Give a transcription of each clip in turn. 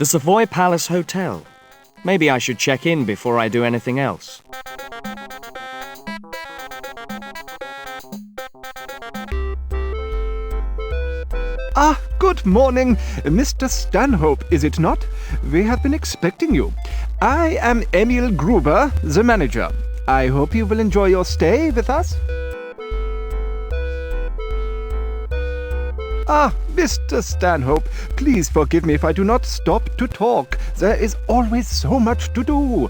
The Savoy Palace Hotel. Maybe I should check in before I do anything else. Ah, good morning. Mr. Stanhope, is it not? We have been expecting you. I am Emil Gruber, the manager. I hope you will enjoy your stay with us. Ah, Mr. Stanhope, please forgive me if I do not stop to talk. There is always so much to do.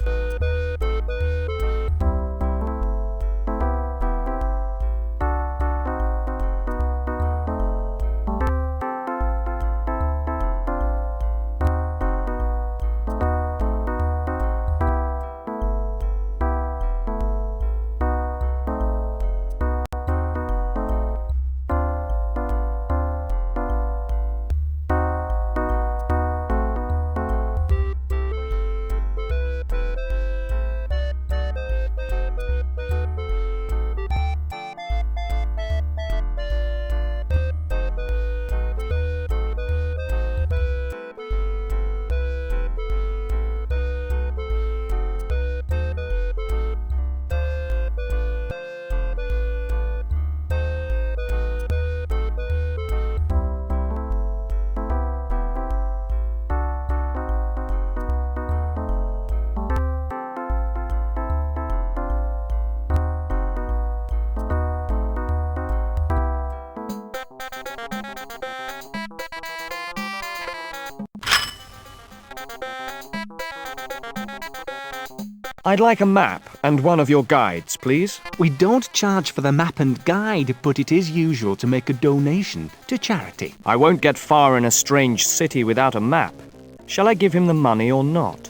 I'd like a map and one of your guides, please. We don't charge for the map and guide, but it is usual to make a donation to charity. I won't get far in a strange city without a map. Shall I give him the money or not?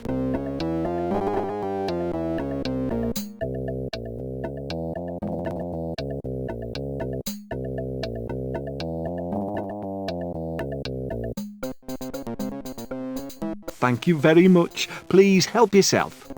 Thank you very much. Please help yourself.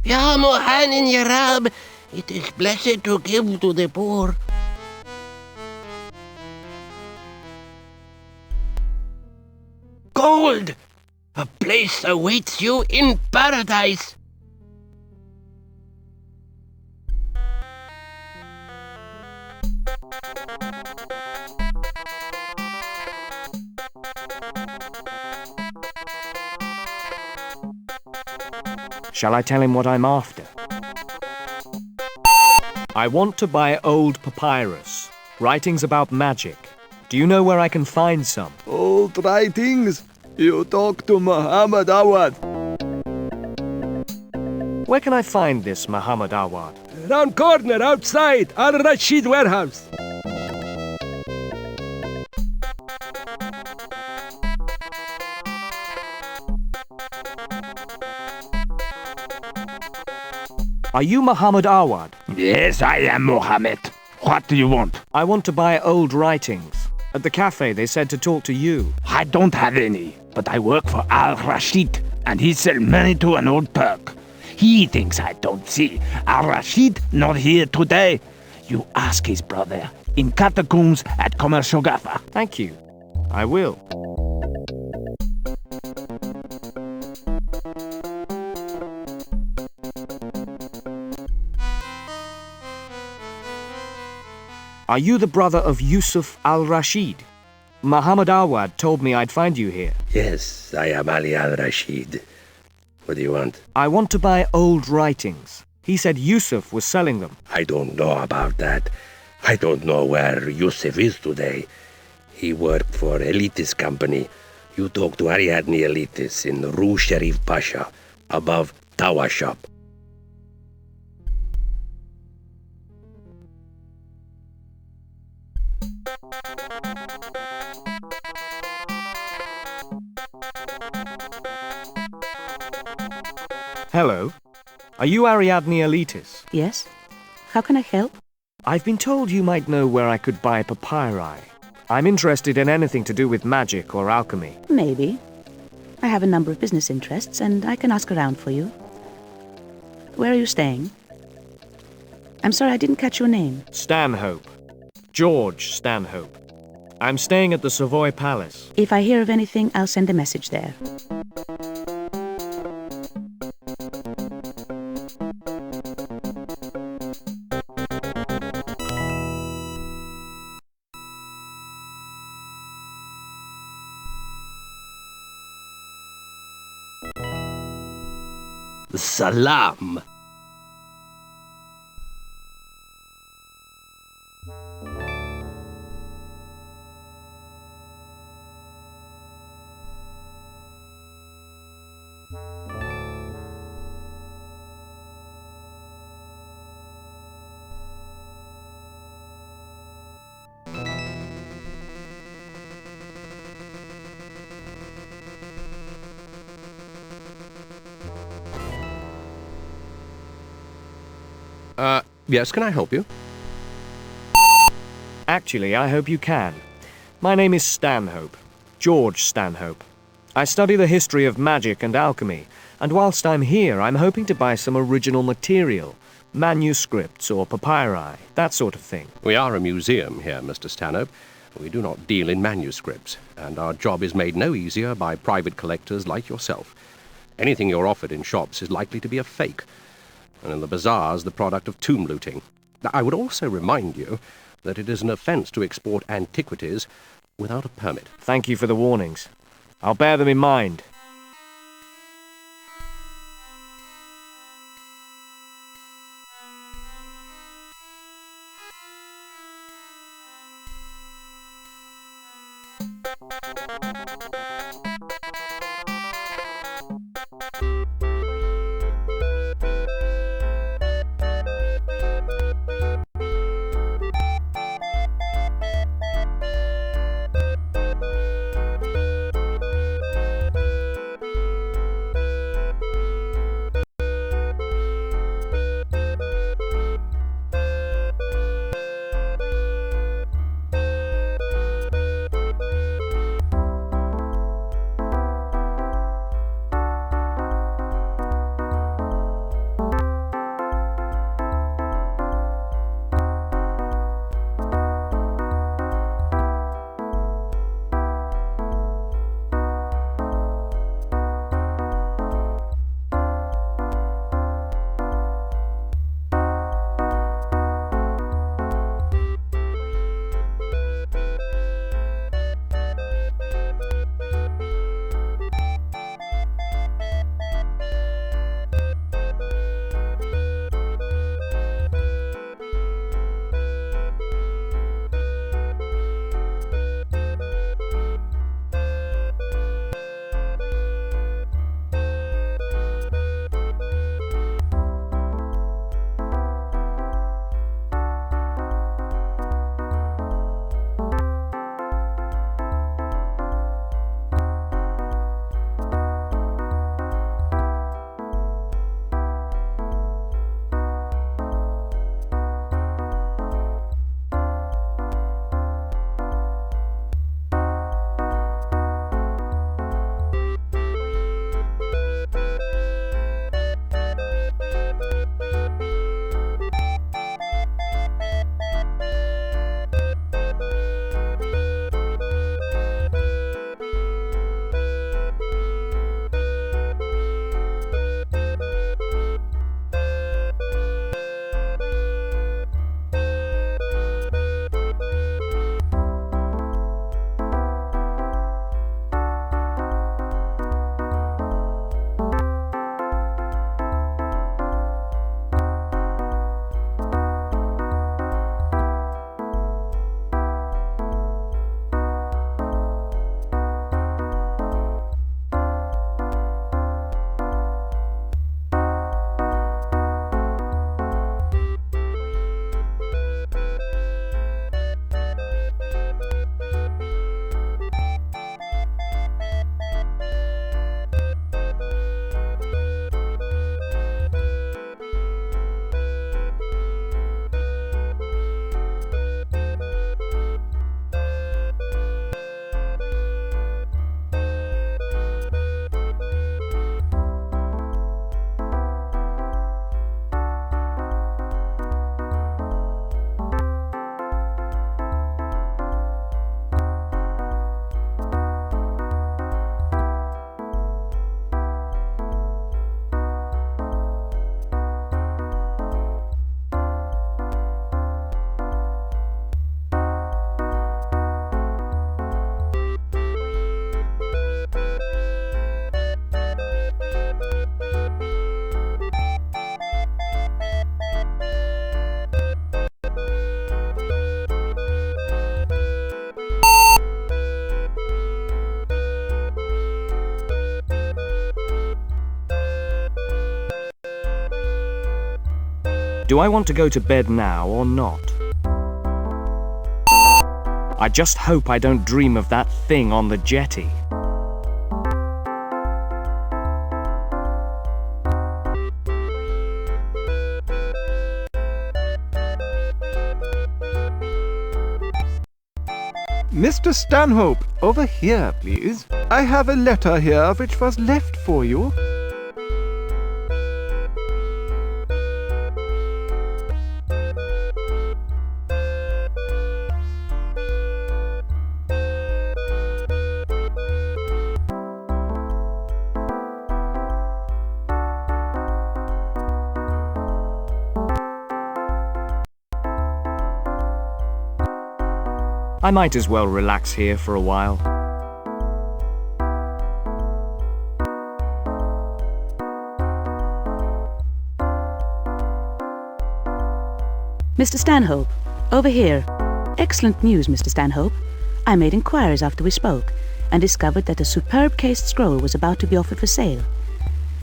Ya Mohanin Yarab, it is blessed to give to the poor. Gold! A place awaits you in paradise. Shall I tell him what I'm after? I want to buy old papyrus, writings about magic. Do you know where I can find some? Old writings? You talk to Muhammad Awad. Where can I find this Muhammad Awad? Round corner outside Al-Rashid warehouse. Are you Muhammad Awad? Yes, I am Mohammed. What do you want? I want to buy old writings. At the cafe, they said to talk to you. I don't have any, but I work for Al-Rashid, and he sells money to an old Turk. He thinks I don't see. Al-Rashid not here today. You ask his brother in catacombs at Commercial Gaffa. Thank you. I will. Are you the brother of Yusuf al-Rashid? Muhammad Awad told me I'd find you here. Yes, I am Ali al-Rashid. What do you want? I want to buy old writings. He said Yusuf was selling them. I don't know about that. I don't know where Yusuf is today. He worked for Elitis Company. You talk to Ariadne Elitis in Rue Sharif Pasha, above Tawa Shop. Hello. Are you Ariadne Elitis? Yes? How can I help? I've been told you might know where I could buy papyri. I'm interested in anything to do with magic or alchemy. Maybe. I have a number of business interests, and I can ask around for you. Where are you staying? I'm sorry, I didn't catch your name. Stanhope. George Stanhope. I'm staying at the Savoy Palace. If I hear of anything, I'll send a message there. Salam. Yes, can I help you? Actually, I hope you can. My name is Stanhope. George Stanhope. I study the history of magic and alchemy, and whilst I'm here, I'm hoping to buy some original material. Manuscripts or papyri, that sort of thing. We are a museum here, Mr. Stanhope. We do not deal in manuscripts, and our job is made no easier by private collectors like yourself. Anything you're offered in shops is likely to be a fake, and in the bazaars the product of tomb looting. I would also remind you that it is an offence to export antiquities without a permit. Thank you for the warnings. I'll bear them in mind. Do I want to go to bed now or not? I just hope I don't dream of that thing on the jetty. Mr. Stanhope, over here, please. I have a letter here which was left for you. I might as well relax here for a while. Mr. Stanhope, over here. Excellent news, Mr. Stanhope. I made inquiries after we spoke and discovered that a superb cased scroll was about to be offered for sale.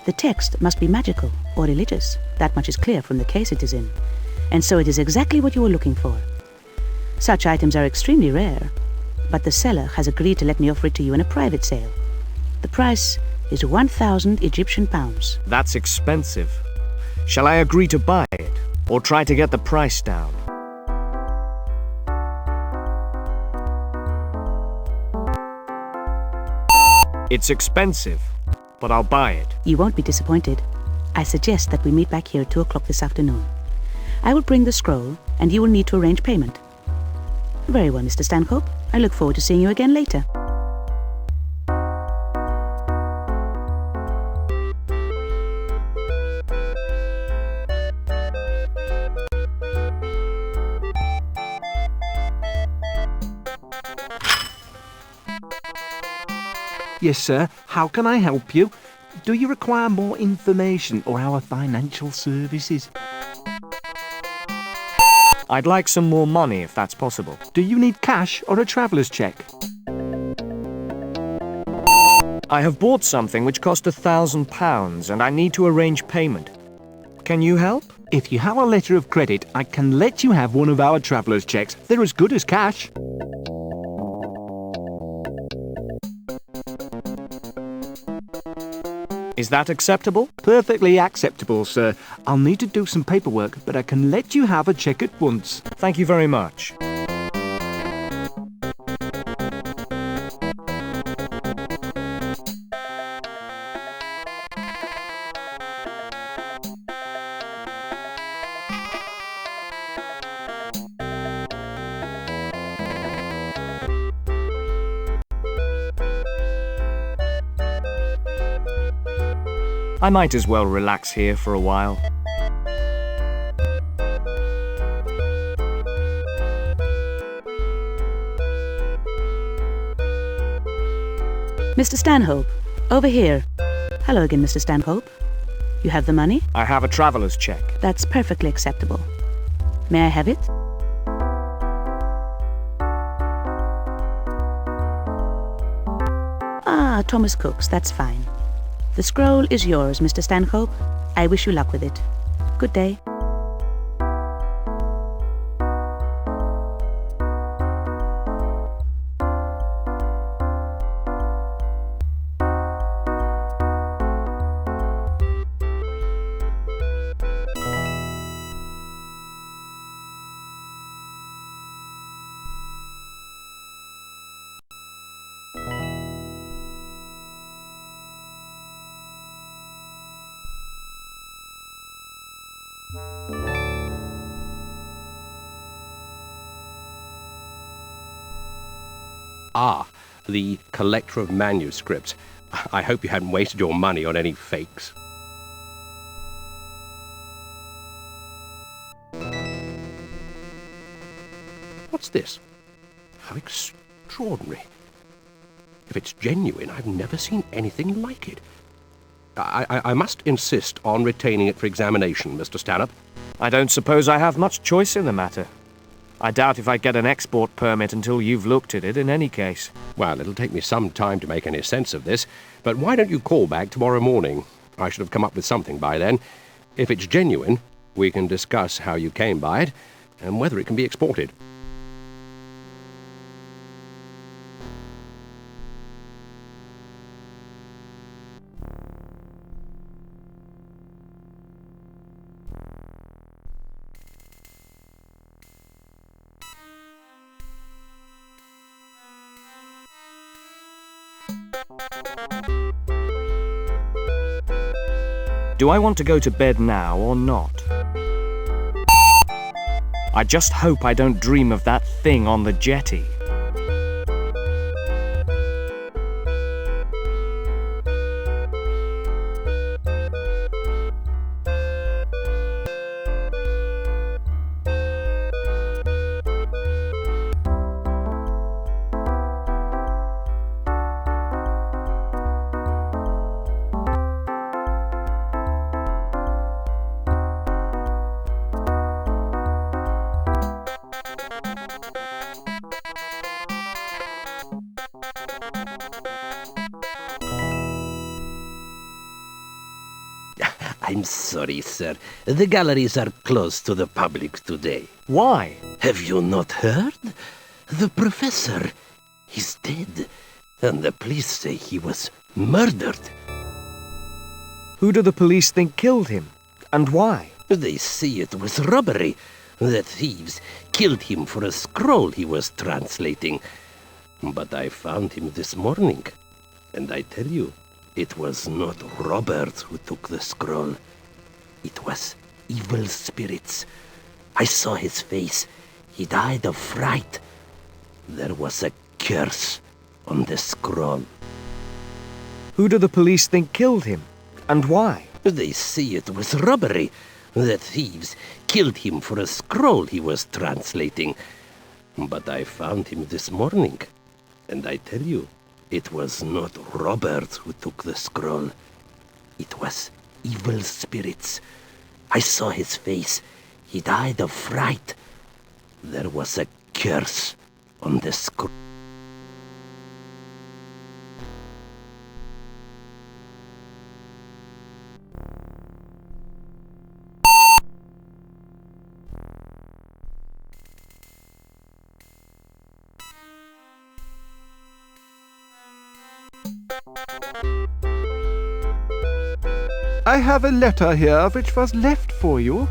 The text must be magical or religious. That much is clear from the case it is in. And so it is exactly what you were looking for. Such items are extremely rare, but the seller has agreed to let me offer it to you in a private sale. The price is 1,000 Egyptian pounds. That's expensive. Shall I agree to buy it, or try to get the price down? It's expensive, but I'll buy it. You won't be disappointed. I suggest that we meet back here at 2 o'clock this afternoon. I will bring the scroll, and you will need to arrange payment. Very well, Mr. Stanhope. I look forward to seeing you again later. Yes, sir. How can I help you? Do you require more information or our financial services? I'd like some more money if that's possible. Do you need cash or a traveller's cheque? I have bought something which cost £1,000 and I need to arrange payment. Can you help? If you have a letter of credit, I can let you have one of our traveller's cheques. They're as good as cash. Is that acceptable? Perfectly acceptable, sir. I'll need to do some paperwork, but I can let you have a cheque at once. Thank you very much. I might as well relax here for a while. Mr. Stanhope, over here. Hello again, Mr. Stanhope. You have the money? I have a traveller's cheque. That's perfectly acceptable. May I have it? Ah, Thomas Cook's, that's fine. The scroll is yours, Mr. Stanhope. I wish you luck with it. Good day. Ah, the collector of manuscripts. I hope you hadn't wasted your money on any fakes. What's this? How extraordinary. If it's genuine, I've never seen anything like it. I must insist on retaining it for examination, Mr. Stanhope. I don't suppose I have much choice in the matter. I doubt if I get an export permit until you've looked at it in any case. Well, it'll take me some time to make any sense of this, but why don't you call back tomorrow morning? I should have come up with something by then. If it's genuine, We can discuss how you came by it and whether it can be exported. Do I want to go to bed now or not? I just hope I don't dream of that thing on the jetty. I'm sorry, sir. The galleries are closed to the public today. Why? Have you not heard? The professor is dead, and the police say he was murdered. Who do the police think killed him? And why? They say it was robbery. The thieves killed him for a scroll he was translating. But I found him this morning, and I tell you, it was not Robert who took the scroll. It was evil spirits. I saw his face. He died of fright. There was a curse on the scroll. Who do the police think killed him? And why? They say it was robbery. The thieves killed him for a scroll he was translating. But I found him this morning, and I tell you, it was not Robert who took the scroll. It was evil spirits. I saw his face. He died of fright. There was a curse on the scroll. I have a letter here which was left for you.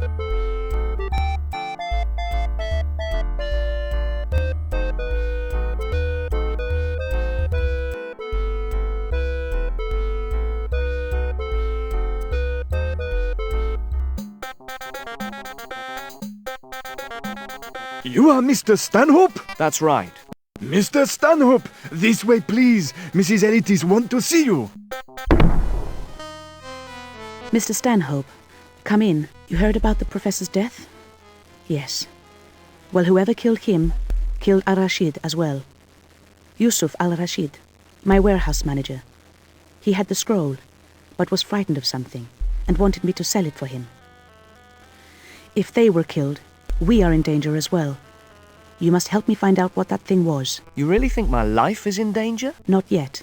You are Mr. Stanhope? That's right. Mr. Stanhope, this way please. Mrs. Elitis want to see you. Mr. Stanhope, come in. You heard about the professor's death? Yes. Well, whoever killed him, killed Al-Rashid as well. Yusuf Al-Rashid, my warehouse manager. He had the scroll, but was frightened of something, and wanted me to sell it for him. If they were killed, we are in danger as well. You must help me find out what that thing was. You really think my life is in danger? Not yet,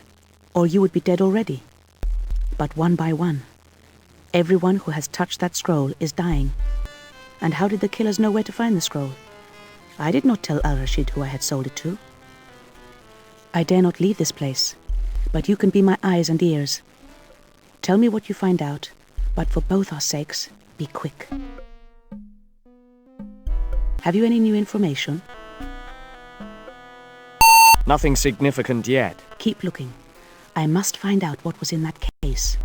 or you would be dead already. But one by one. Everyone who has touched that scroll is dying. And how did the killers know where to find the scroll? I did not tell Al-Rashid who I had sold it to. I dare not leave this place, but you can be my eyes and ears. Tell me what you find out, but for both our sakes, be quick. Have you any new information? Nothing significant yet. Keep looking. I must find out what was in that case.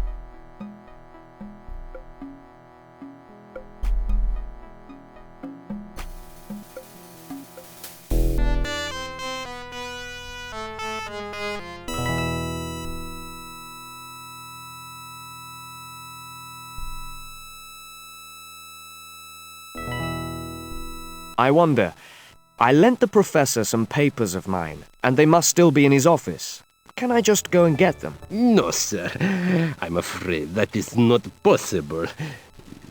I wonder. I lent the professor some papers of mine, and they must still be in his office. Can I just go and get them? No, sir. I'm afraid that is not possible.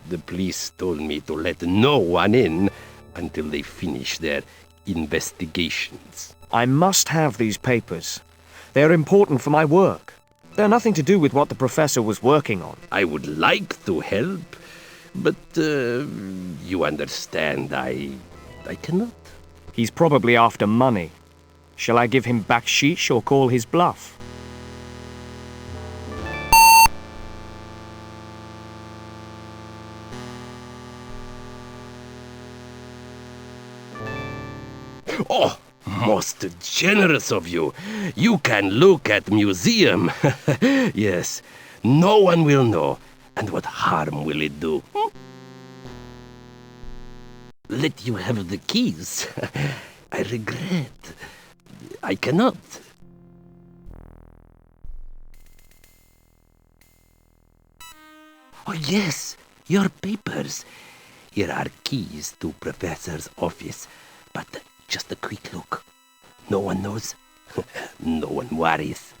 The police told me to let no one in until they finish their investigations. I must have these papers. They're important for my work. They're nothing to do with what the professor was working on. I would like to help, But, you understand, I cannot. He's probably after money. Shall I give him baksheesh or call his bluff? Oh, most generous of you. You can look at museum. Yes, no one will know. And what harm will it do? Let you have the keys. I regret. I cannot. Oh, yes, your papers. Here are keys to Professor's office, but just a quick look. No one knows. No one worries.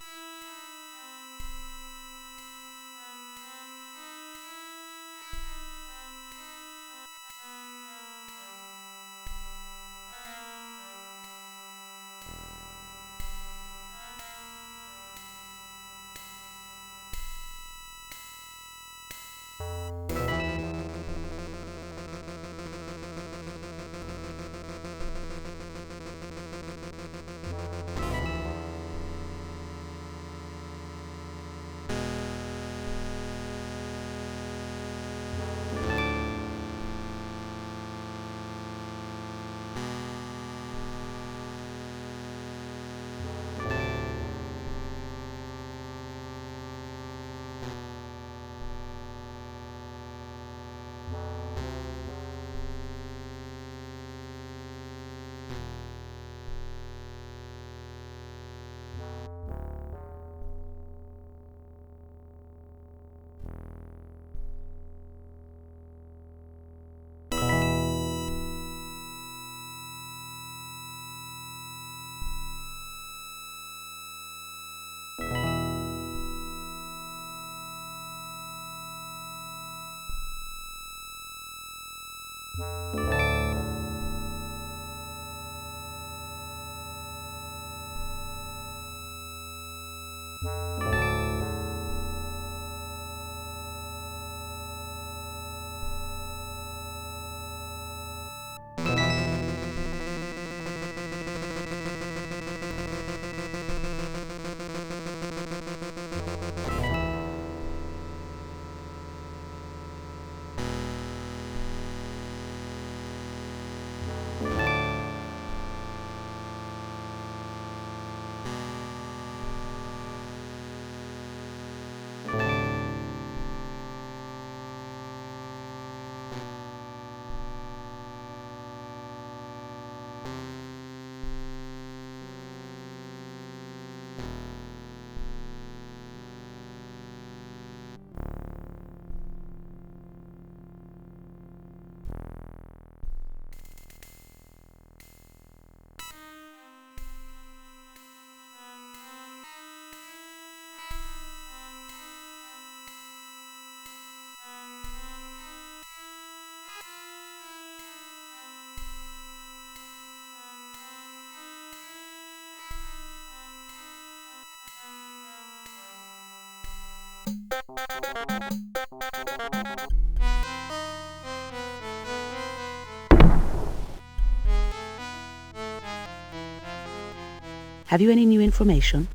Have you any new information?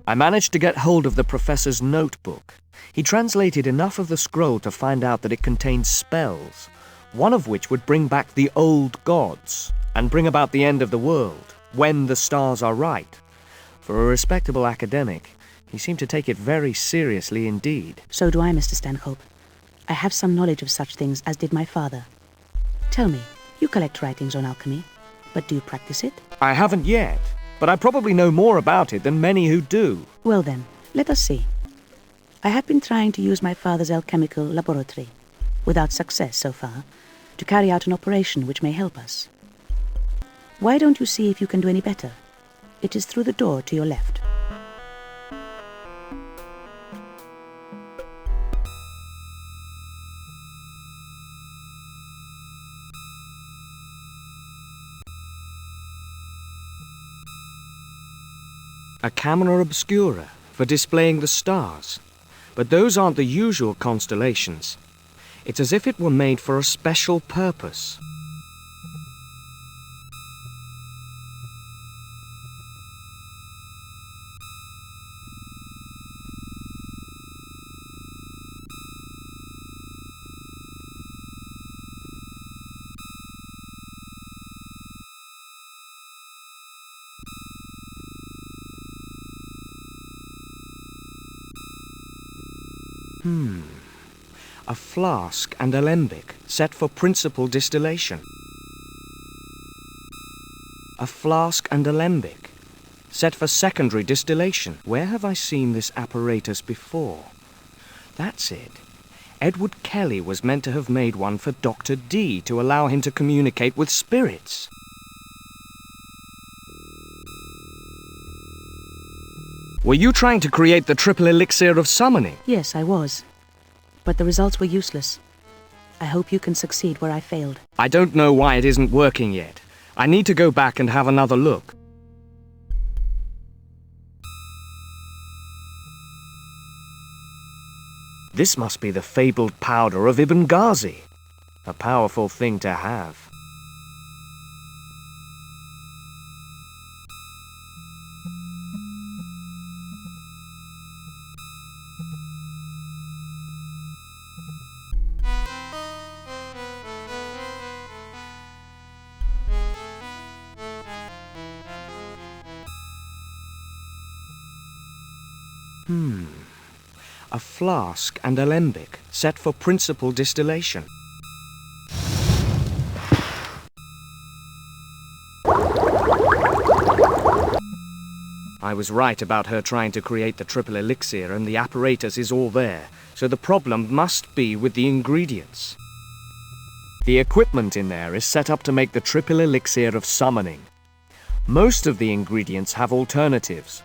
I managed to get hold of the professor's notebook. He translated enough of the scroll to find out that it contained spells, one of which would bring back the old gods and bring about the end of the world, when the stars are right. For a respectable academic, he seemed to take it very seriously indeed. So do I, Mr. Stanhope. I have some knowledge of such things, as did my father. Tell me, you collect writings on alchemy, but do you practice it? I haven't yet, but I probably know more about it than many who do. Well then, let us see. I have been trying to use my father's alchemical laboratory, without success so far, to carry out an operation which may help us. Why don't you see if you can do any better? It is through the door to your left. A camera obscura for displaying the stars. But those aren't the usual constellations. It's as if it were made for a special purpose. A flask and alembic set for principal distillation. A flask and alembic set for secondary distillation. Where have I seen this apparatus before? That's it. Edward Kelly was meant to have made one for Dr. D to allow him to communicate with spirits. Were you trying to create the triple elixir of summoning? Yes, I was. But the results were useless. I hope you can succeed where I failed. I don't know why it isn't working yet. I need to go back and have another look. This must be the fabled powder of Ibn Ghazi. A powerful thing to have. A flask and alembic set for principal distillation. I was right about her trying to create the triple elixir, and the apparatus is all there, so the problem must be with the ingredients. The equipment in there is set up to make the triple elixir of summoning. Most of the ingredients have alternatives,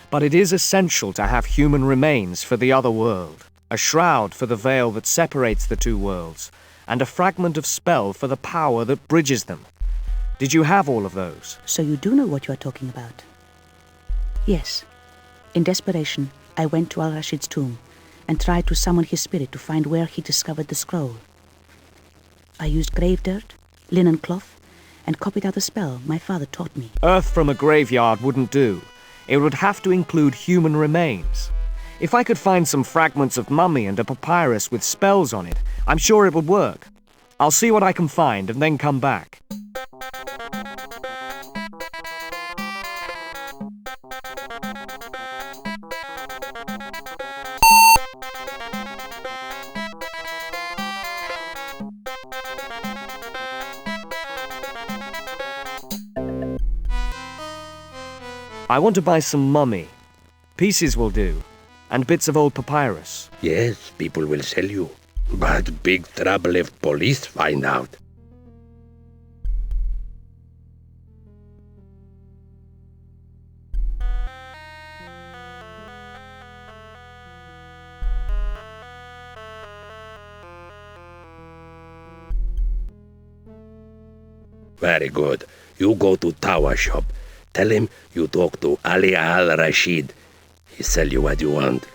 but it is essential to have human remains for the other world, a shroud for the veil that separates the two worlds, and a fragment of spell for the power that bridges them. Did you have all of those? So you do know what you are talking about? Yes. In desperation, I went to Al-Rashid's tomb and tried to summon his spirit to find where he discovered the scroll. I used grave dirt, linen cloth, and copied out the spell my father taught me. Earth from a graveyard wouldn't do. It would have to include human remains. If I could find some fragments of mummy and a papyrus with spells on it, I'm sure it would work. I'll see what I can find and then come back. I want to buy some mummy. Pieces will do, and bits of old papyrus. Yes, people will sell you. But big trouble if police find out. Very good. You go to Tower Shop. Tell him you talk to Ali Al-Rashid. He sell you what you want.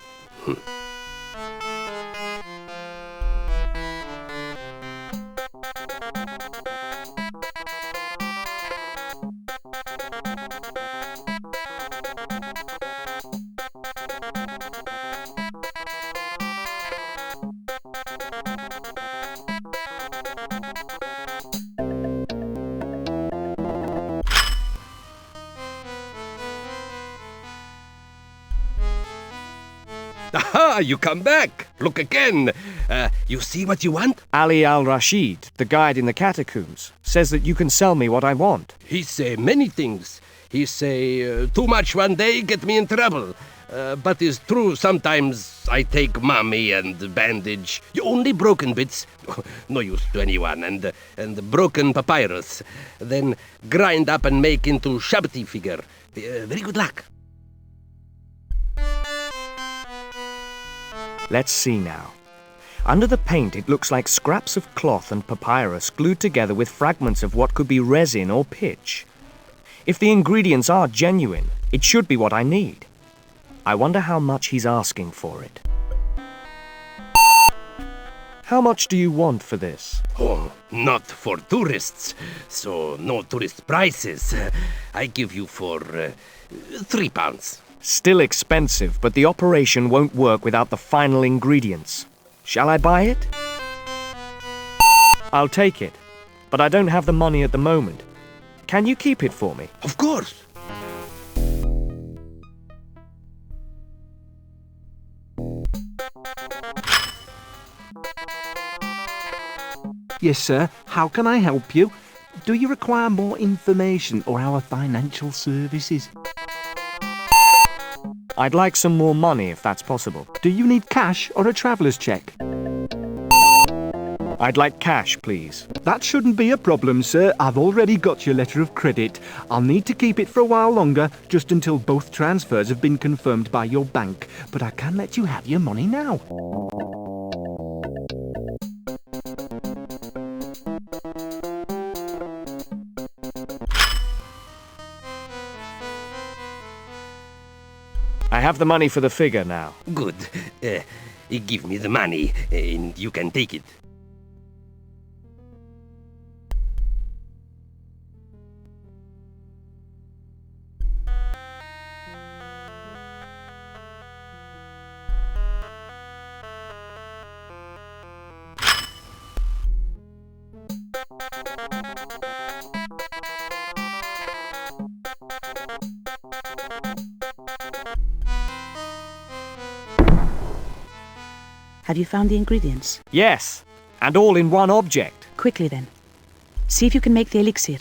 Aha, you come back. Look again. You see what you want? Ali Al-Rashid, the guide in the catacombs, says that you can sell me what I want. He say many things. He say, too much one day get me in trouble. But it's true, sometimes I take mummy and bandage. Only broken bits, no use to anyone, and broken papyrus. Then grind up and make into Shabti figure. Very good luck. Let's see now. Under the paint, it looks like scraps of cloth and papyrus glued together with fragments of what could be resin or pitch. If the ingredients are genuine, it should be what I need. I wonder how much he's asking for it. How much do you want for this? Oh, not for tourists, so no tourist prices. I give you for £3. Still expensive, but the operation won't work without the final ingredients. Shall I buy it? I'll take it, but I don't have the money at the moment. Can you keep it for me? Of course. Yes, sir. How can I help you? Do you require more information or our financial services? I'd like some more money if that's possible. Do you need cash or a traveller's cheque? I'd like cash, please. That shouldn't be a problem, sir. I've already got your letter of credit. I'll need to keep it for a while longer, just until both transfers have been confirmed by your bank. But I can let you have your money now. I have the money for the figure now. Good. Give me the money, and you can take it. Have you found the ingredients? Yes, and all in one object. Quickly then. See if you can make the elixir.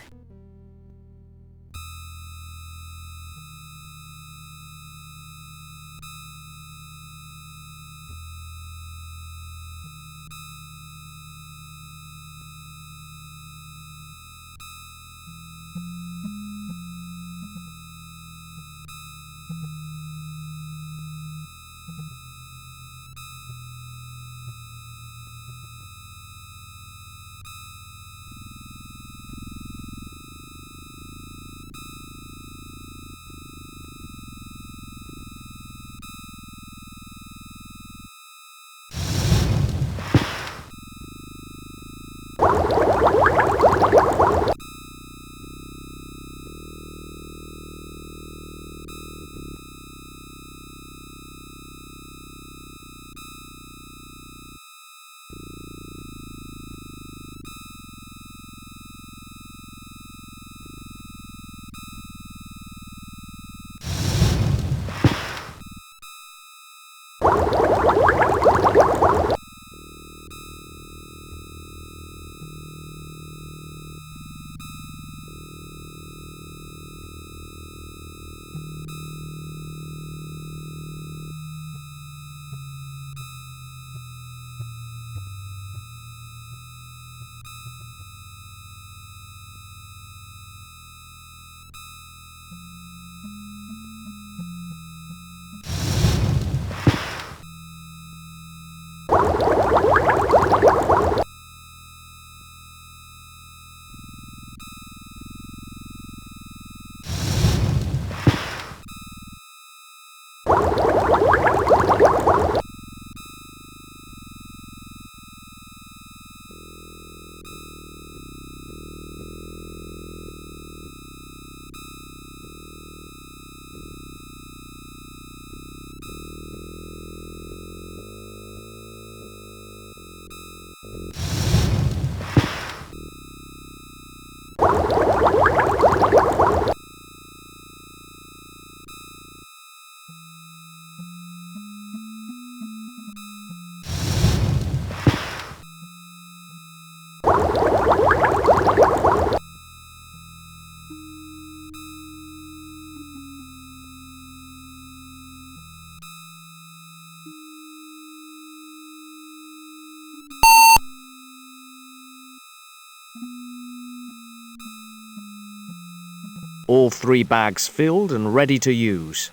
All 3 bags filled and ready to use.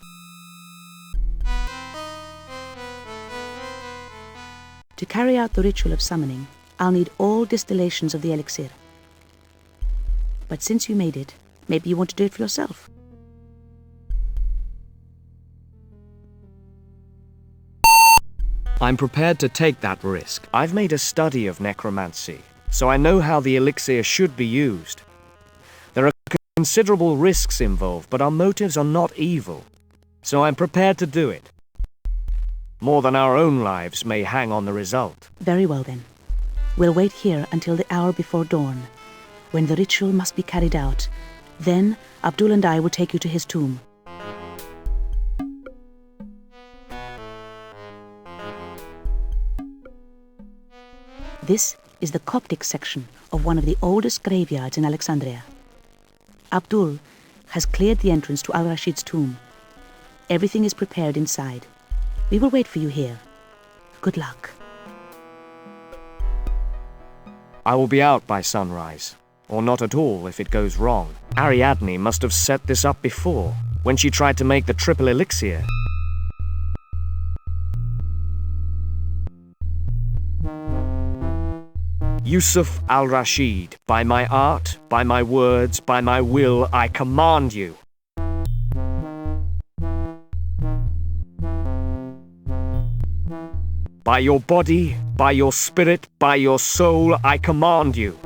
To carry out the ritual of summoning, I'll need all distillations of the elixir. But since you made it, maybe you want to do it for yourself. I'm prepared to take that risk. I've made a study of necromancy, so I know how the elixir should be used. There are considerable risks involved, but our motives are not evil, so I'm prepared to do it. More than our own lives may hang on the result. Very well, then. We'll wait here until the hour before dawn, when the ritual must be carried out. Then, Abdul and I will take you to his tomb. This is the Coptic section of one of the oldest graveyards in Alexandria. Abdul has cleared the entrance to Al-Rashid's tomb. Everything is prepared inside. We will wait for you here. Good luck. I will be out by sunrise, or not at all if it goes wrong. Ariadne must have set this up before, when she tried to make the triple elixir. Yusuf al-Rashid, by my art, by my words, by my will, I command you. By your body, by your spirit, by your soul, I command you.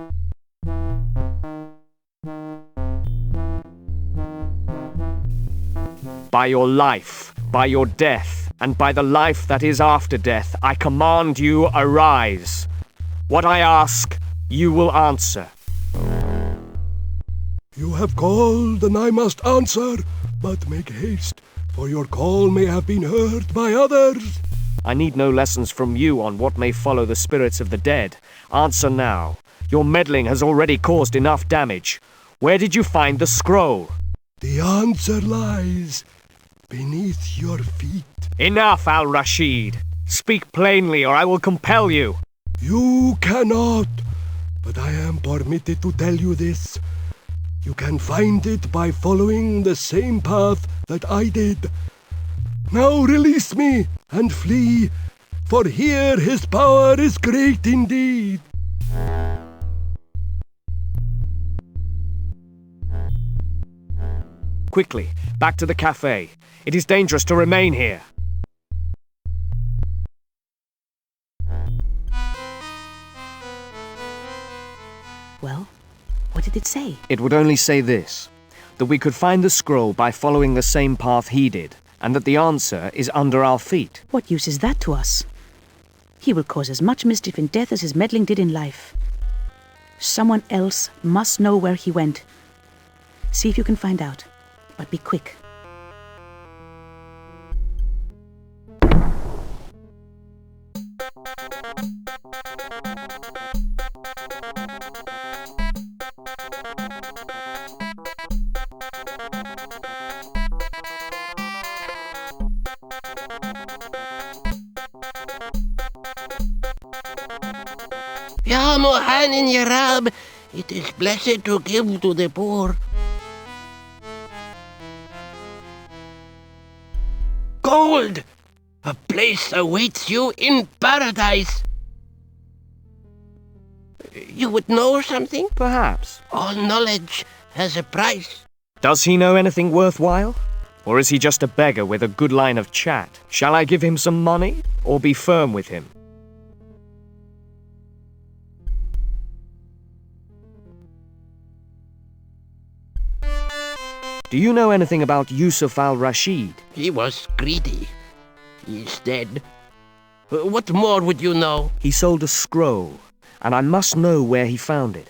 By your life, by your death, and by the life that is after death, I command you, arise. What I ask, you will answer. You have called, and I must answer, but make haste, for your call may have been heard by others. I need no lessons from you on what may follow the spirits of the dead. Answer now. Your meddling has already caused enough damage. Where did you find the scroll? The answer lies beneath your feet. Enough, Al-Rashid. Speak plainly, or I will compel you. You cannot, but I am permitted to tell you this. You can find it by following the same path that I did. Now release me and flee, for here his power is great indeed. Quickly, back to the cafe. It is dangerous to remain here. Well, what did it say? It would only say this, that we could find the scroll by following the same path he did, and that the answer is under our feet. What use is that to us? He will cause as much mischief in death as his meddling did in life. Someone else must know where he went. See if you can find out, but be quick. Ya Mohanin Yarab, it is blessed to give to the poor. Gold! A place awaits you in paradise. You would know something? Perhaps. All knowledge has a price. Does he know anything worthwhile? Or is he just a beggar with a good line of chat? Shall I give him some money, or be firm with him? Do you know anything about Yusuf al-Rashid? He was greedy. He is dead. What more would you know? He sold a scroll, and I must know where he found it.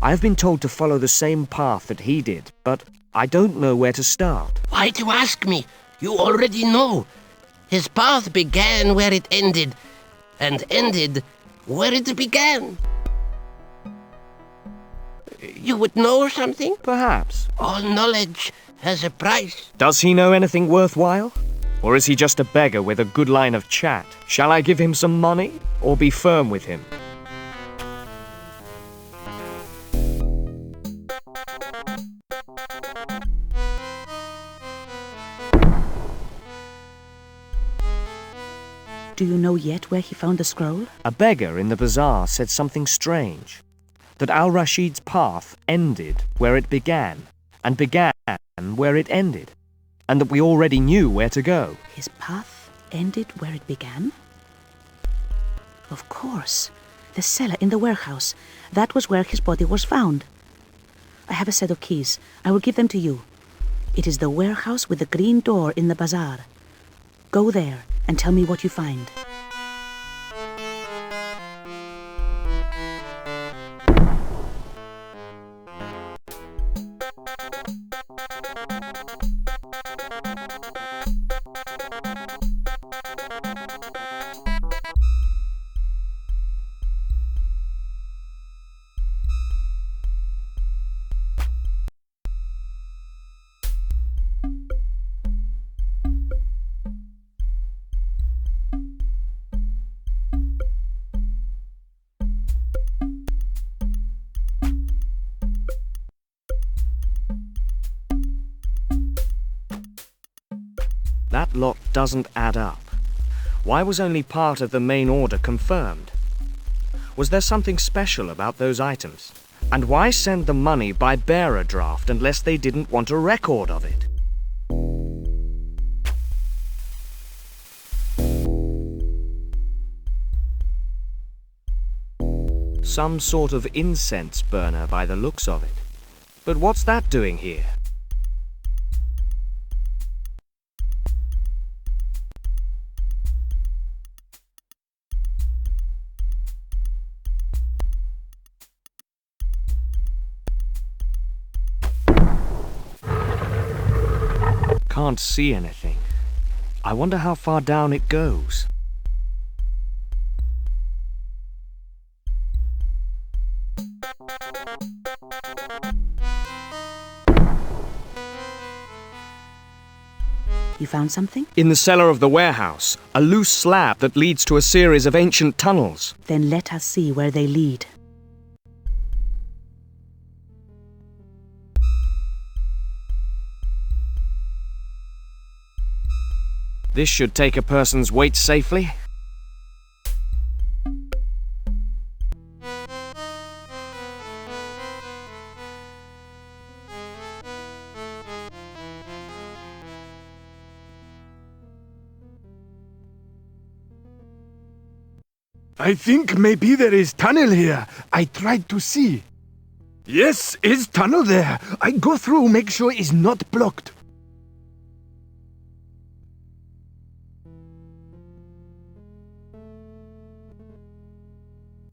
I have been told to follow the same path that he did, but I don't know where to start. Why do you ask me? You already know. His path began where it ended, and ended where it began. You would know something? Perhaps. All knowledge has a price. Does he know anything worthwhile? Or is he just a beggar with a good line of chat? Shall I give him some money, or be firm with him? Do you know yet where he found the scroll? A beggar in the bazaar said something strange. That Al-Rashid's path ended where it began, and began where it ended, and that we already knew where to go. His path ended where it began? Of course. The cellar in the warehouse. That was where his body was found. I have a set of keys. I will give them to you. It is the warehouse with the green door in the bazaar. Go there and tell me what you find. That lot doesn't add up. Why was only part of the main order confirmed? Was there something special about those items? And why send the money by bearer draft unless they didn't want a record of it? Some sort of incense burner by the looks of it. But what's that doing here? Can't see anything. I wonder how far down it goes. You found something? In the cellar of the warehouse, a loose slab that leads to a series of ancient tunnels. Then let us see where they lead. This should take a person's weight safely. I think maybe there is tunnel here. I tried to see. Yes, is tunnel there. I go through, make sure it's not blocked.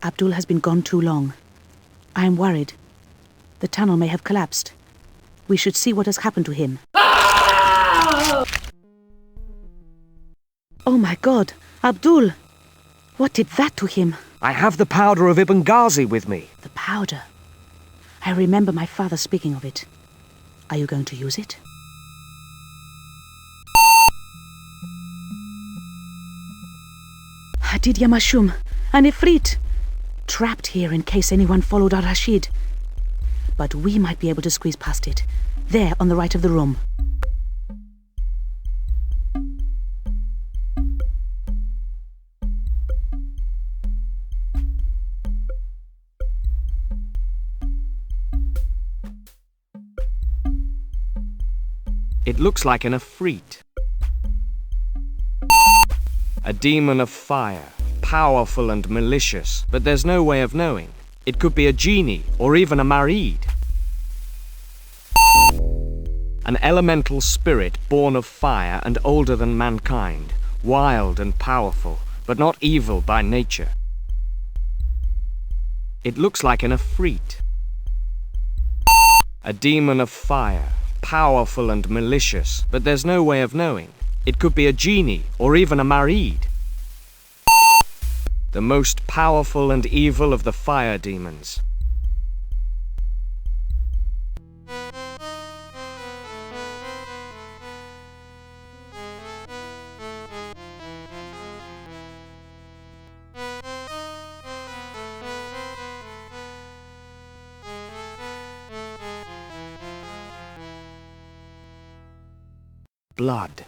Abdul has been gone too long. I am worried. The tunnel may have collapsed. We should see what has happened to him. Oh my God! Abdul! What did that to him? I have the powder of Ibn Ghazi with me. The powder. I remember my father speaking of it. Are you going to use it? Hadid Yamashum, an Ifrit. Trapped here in case anyone followed Al-Rashid. But we might be able to squeeze past it. There, on the right of the room. It looks like an Ifrit. A demon of fire. Powerful and malicious, but there's no way of knowing. It could be a genie, or even a marid. An elemental spirit born of fire and older than mankind, wild and powerful, but not evil by nature. It looks like an Ifrit. A demon of fire, powerful and malicious, but there's no way of knowing. It could be a genie, or even a marid. The most powerful and evil of the fire demons. Blood,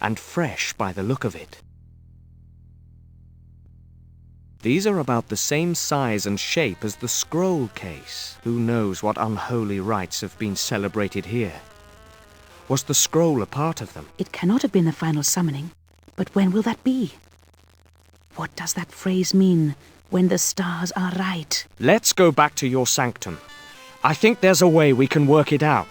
and fresh by the look of it. These are about the same size and shape as the scroll case. Who knows what unholy rites have been celebrated here? Was the scroll a part of them? It cannot have been the final summoning. But when will that be? What does that phrase mean? When the stars are right. Let's go back to your sanctum. I think there's a way we can work it out.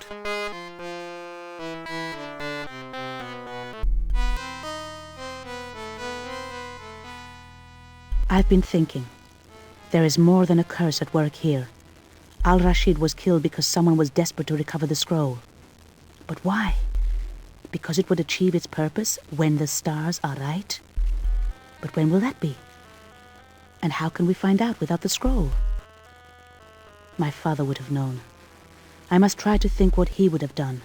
I've been thinking. There is more than a curse at work here. Al-Rashid was killed because someone was desperate to recover the scroll. But why? Because it would achieve its purpose when the stars are right? But when will that be? And how can we find out without the scroll? My father would have known. I must try to think what he would have done.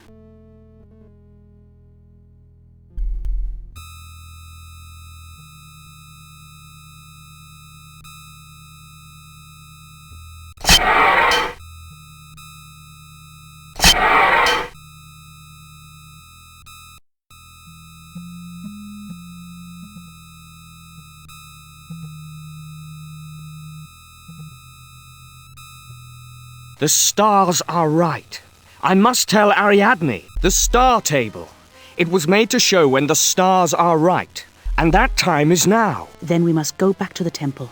The stars are right. I must tell Ariadne. The star table. It was made to show when the stars are right. And that time is now. Then we must go back to the temple.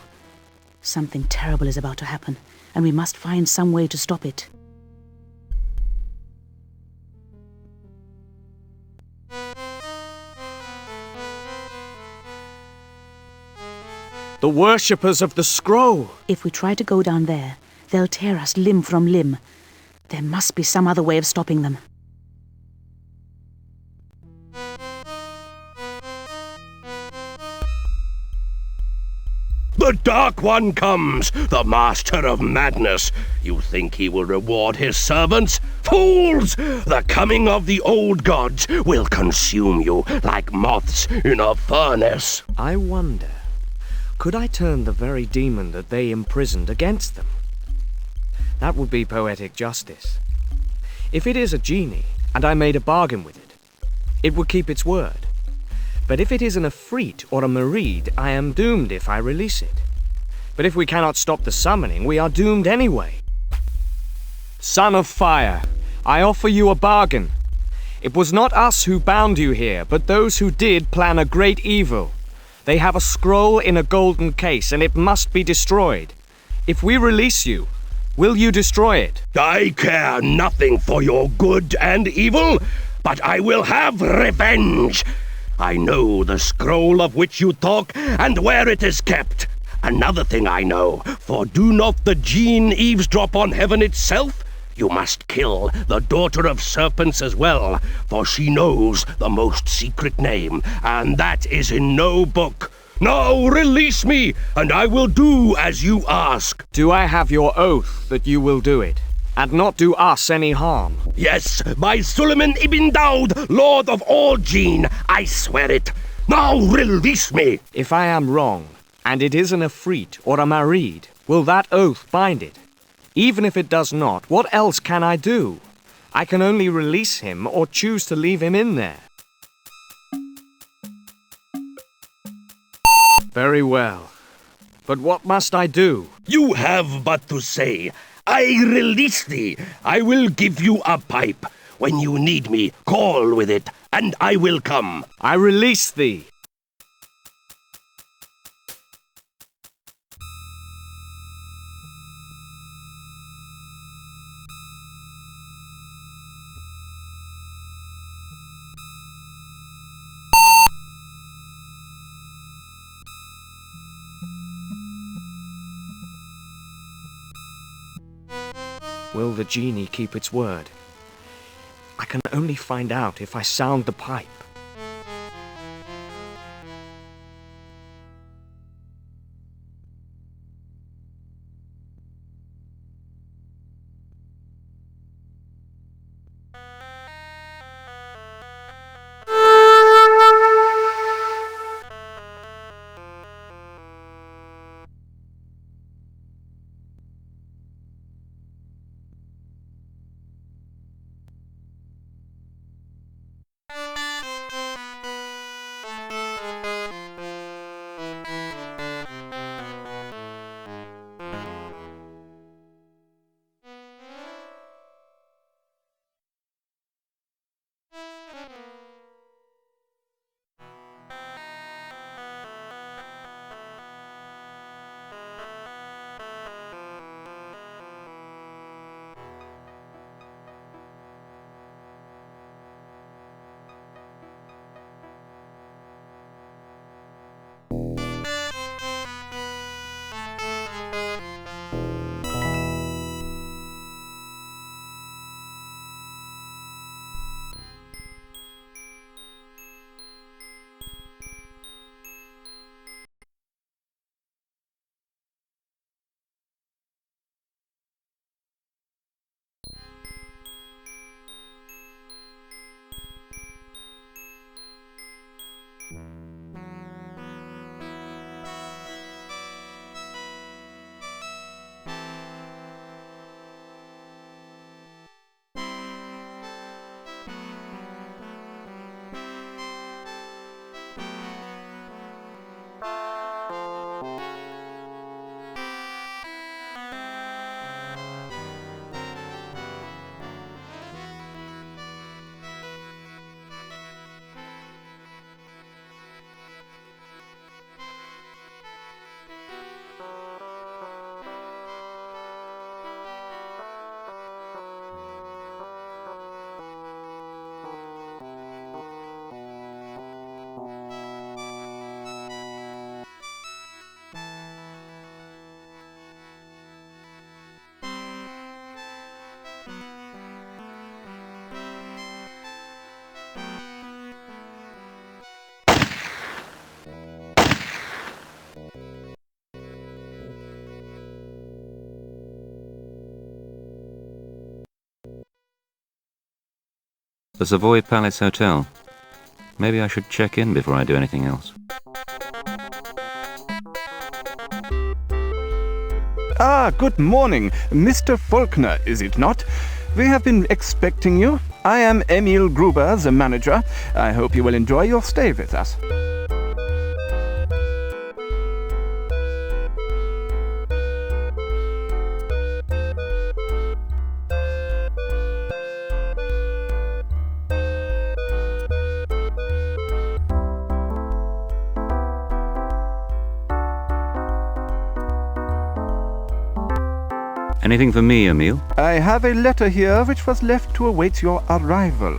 Something terrible is about to happen, and we must find some way to stop it. The worshippers of the scroll. If we try to go down there, they'll tear us limb from limb. There must be some other way of stopping them. The Dark One comes, the master of madness. You think he will reward his servants? Fools! The coming of the old gods will consume you like moths in a furnace. I wonder, could I turn the very demon that they imprisoned against them? That would be poetic justice. If it is a genie, and I made a bargain with it, it would keep its word. But if it is an Ifrit or a Marid, I am doomed if I release it. But if we cannot stop the summoning, we are doomed anyway. Son of Fire, I offer you a bargain. It was not us who bound you here, but those who did plan a great evil. They have a scroll in a golden case, and it must be destroyed. If we release you, will you destroy it? I care nothing for your good and evil, but I will have revenge. I know the scroll of which you talk and where it is kept. Another thing I know, for do not the jinn eavesdrop on heaven itself? You must kill the daughter of serpents as well, for she knows the most secret name, and that is in no book. Now release me, and I will do as you ask. Do I have your oath that you will do it, and not do us any harm? Yes, by Suleiman ibn Daud, Lord of all jinn, I swear it. Now release me. If I am wrong, and it is an Ifrit or a Marid, will that oath bind it? Even if it does not, what else can I do? I can only release him or choose to leave him in there. Very well. But what must I do? You have but to say, I release thee. I will give you a pipe. When you need me, call with it, and I will come. I release thee. Will the genie keep its word? I can only find out if I sound the pipe. The Savoy Palace Hotel. Maybe I should check in before I do anything else. Ah, good morning. Mr. Faulkner, is it not? We have been expecting you. I am Emil Gruber, the manager. I hope you will enjoy your stay with us. Anything for me, Emil? I have a letter here which was left to await your arrival.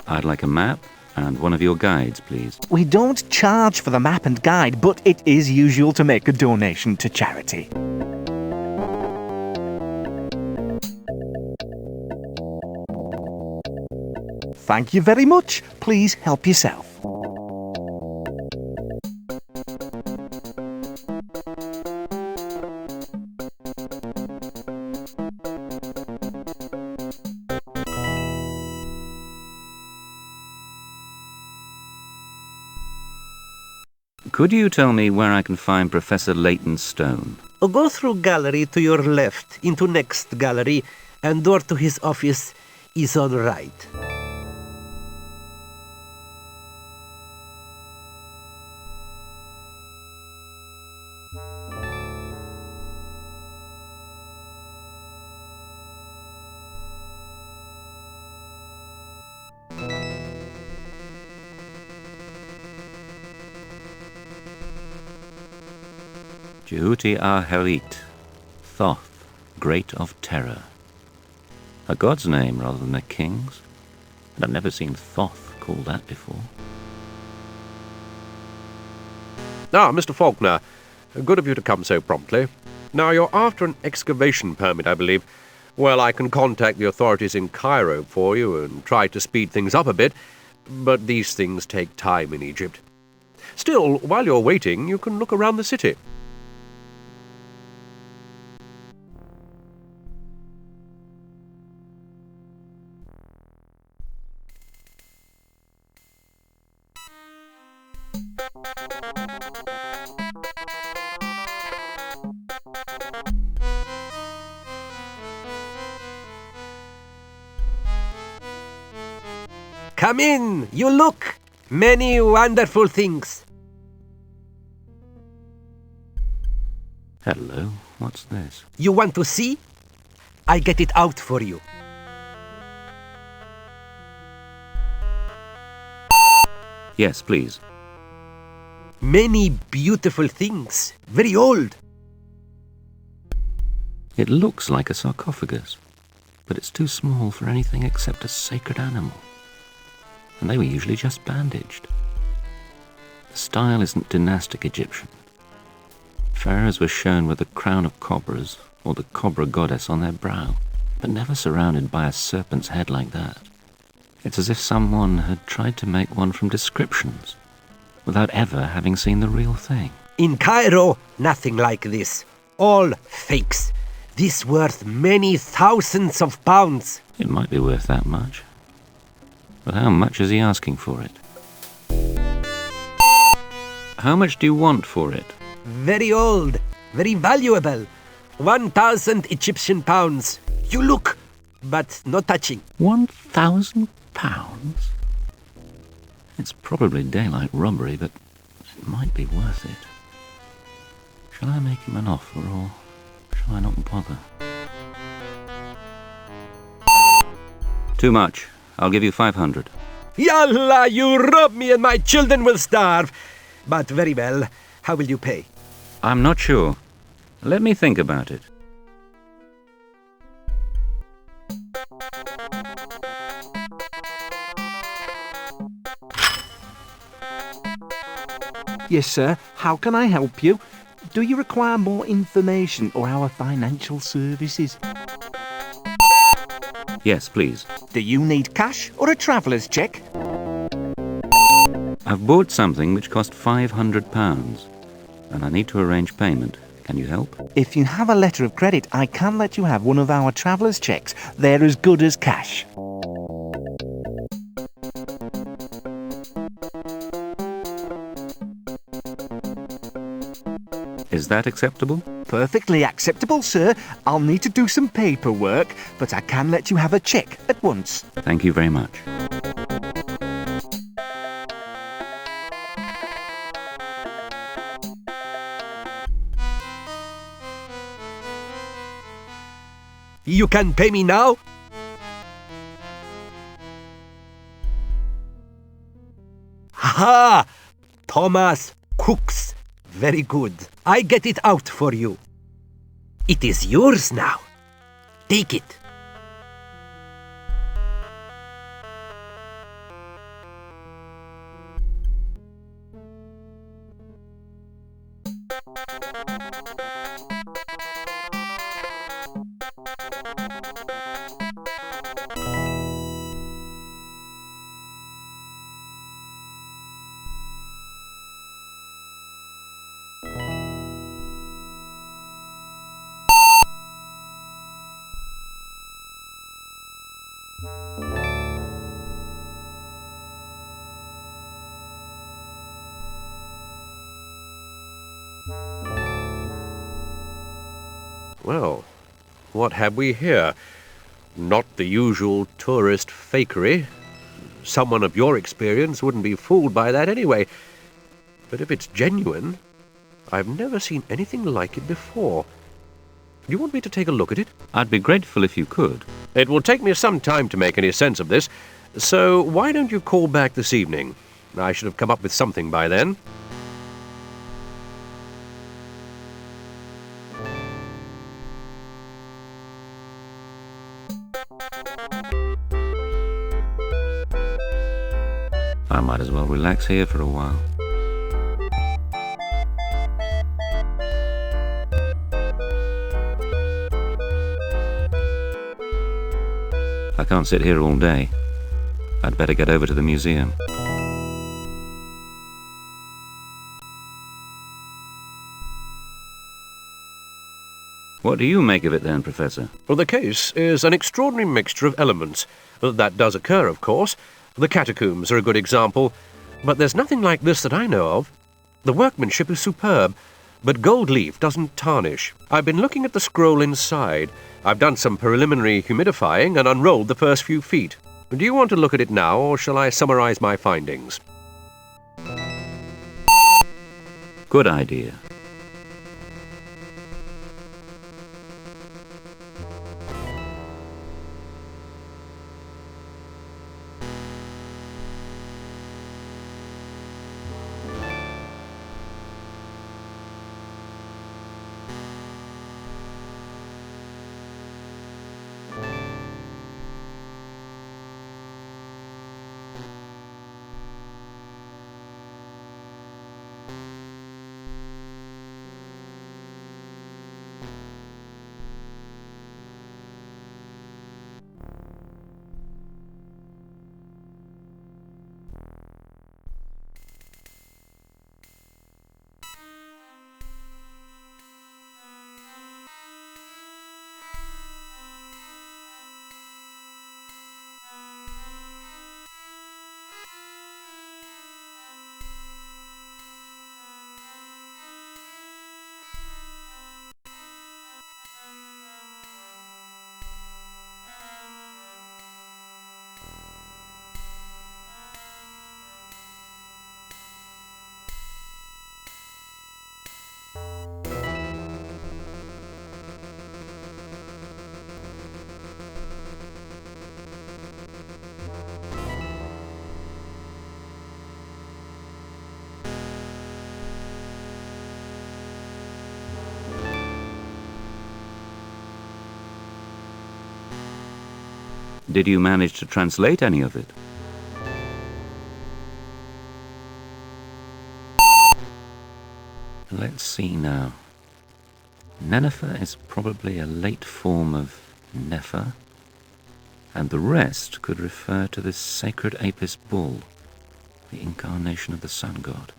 I'd like a map and one of your guides, please. We don't charge for the map and guide, but it is usual to make a donation to charity. Thank you very much. Please help yourself. Could you tell me where I can find Professor Leighton's stone? Go through gallery to your left, into next gallery, and door to his office is on right. Jehuti Aherit, Thoth, Great of Terror. A god's name rather than a king's, and I've never seen Thoth called that before. Ah, Mr. Faulkner, good of you to come so promptly. Now, you're after an excavation permit, I believe. Well, I can contact the authorities in Cairo for you and try to speed things up a bit, but these things take time in Egypt. Still, while you're waiting, you can look around the city. Come in, you look. Many wonderful things. Hello, what's this? You want to see? I get it out for you. Yes, please. Many beautiful things. Very old. It looks like a sarcophagus, but it's too small for anything except a sacred animal. And they were usually just bandaged. The style isn't dynastic Egyptian. Pharaohs were shown with a crown of cobras or the cobra goddess on their brow, but never surrounded by a serpent's head like that. It's as if someone had tried to make one from descriptions, without ever having seen the real thing. In Cairo, nothing like this. All fakes. This worth many thousands of pounds. It might be worth that much. But how much is he asking for it? How much do you want for it? Very old. Very valuable. 1,000 Egyptian pounds. You look, but no touching. 1,000 pounds? It's probably daylight robbery, but it might be worth it. Shall I make him an offer, or shall I not bother? Too much. I'll give you 500. Yalla, you rob me and my children will starve. But very well. How will you pay? I'm not sure. Let me think about it. Yes, sir. How can I help you? Do you require more information or our financial services? Yes, please. Do you need cash or a traveller's cheque? I've bought something which cost £500, and I need to arrange payment. Can you help? If you have a letter of credit, I can let you have one of our traveller's cheques. They're as good as cash. Is that acceptable? Perfectly acceptable, sir. I'll need to do some paperwork, but I can let you have a cheque at once. Thank you very much. You can pay me now? Ha! Thomas Cooks. Very good. I get it out for you. It is yours now. Take it. Well, what have we here? Not the usual tourist fakery. Someone of your experience wouldn't be fooled by that anyway. But if it's genuine, I've never seen anything like it before. Do you want me to take a look at it? I'd be grateful if you could. It will take me some time to make any sense of this, so why don't you call back this evening? I should have come up with something by then. I might as well relax here for a while. I can't sit here all day. I'd better get over to the museum. What do you make of it then, Professor? Well, the case is an extraordinary mixture of elements. That does occur, of course. The catacombs are a good example, but there's nothing like this that I know of. The workmanship is superb, but gold leaf doesn't tarnish. I've been looking at the scroll inside. I've done some preliminary humidifying and unrolled the first few feet. Do you want to look at it now, or shall I summarize my findings? Good idea. Did you manage to translate any of it? Let's see now. Nenefer is probably a late form of Nefer, and the rest could refer to this sacred Apis bull, the incarnation of the sun god.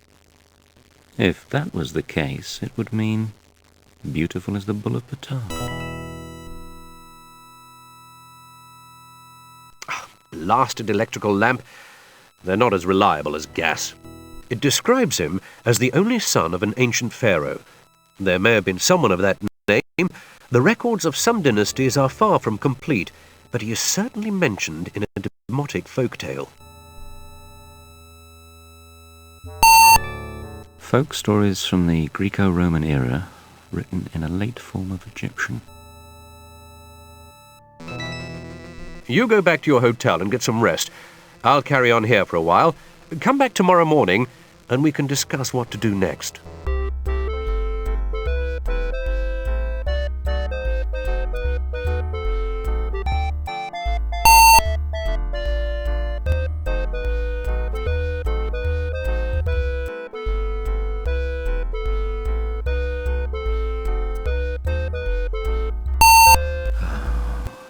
If that was the case, it would mean beautiful as the bull of Ptah. Blasted electrical lamp. They're not as reliable as gas. It describes him as the only son of an ancient pharaoh. There may have been someone of that name. The records of some dynasties are far from complete, but he is certainly mentioned in a demotic folktale. Folk stories from the Greco-Roman era, written in a late form of Egyptian. You go back to your hotel and get some rest. I'll carry on here for a while. Come back tomorrow morning, and we can discuss what to do next.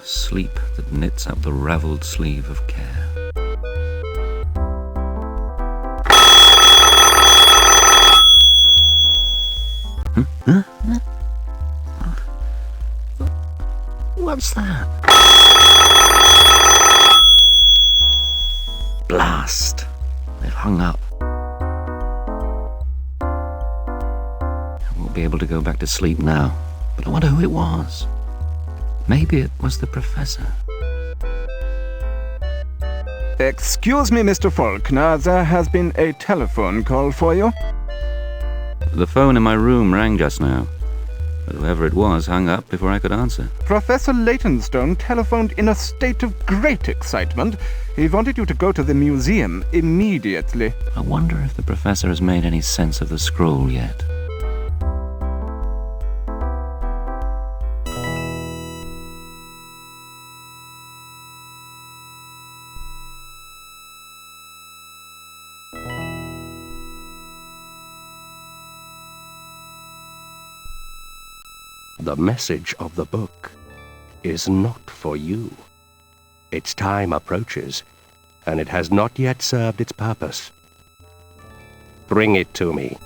Sleep that knits up the ravelled sleeve of care. What's that? Blast! They've hung up. I won't be able to go back to sleep now, but I wonder who it was. Maybe it was the professor. Excuse me, Mr. Faulkner, there has been a telephone call for you. The phone in my room rang just now, but whoever it was hung up before I could answer. Professor Leytonstone telephoned in a state of great excitement. He wanted you to go to the museum immediately. I wonder if the professor has made any sense of the scroll yet. The message of the book is not for you. Its time approaches, and it has not yet served its purpose. Bring it to me.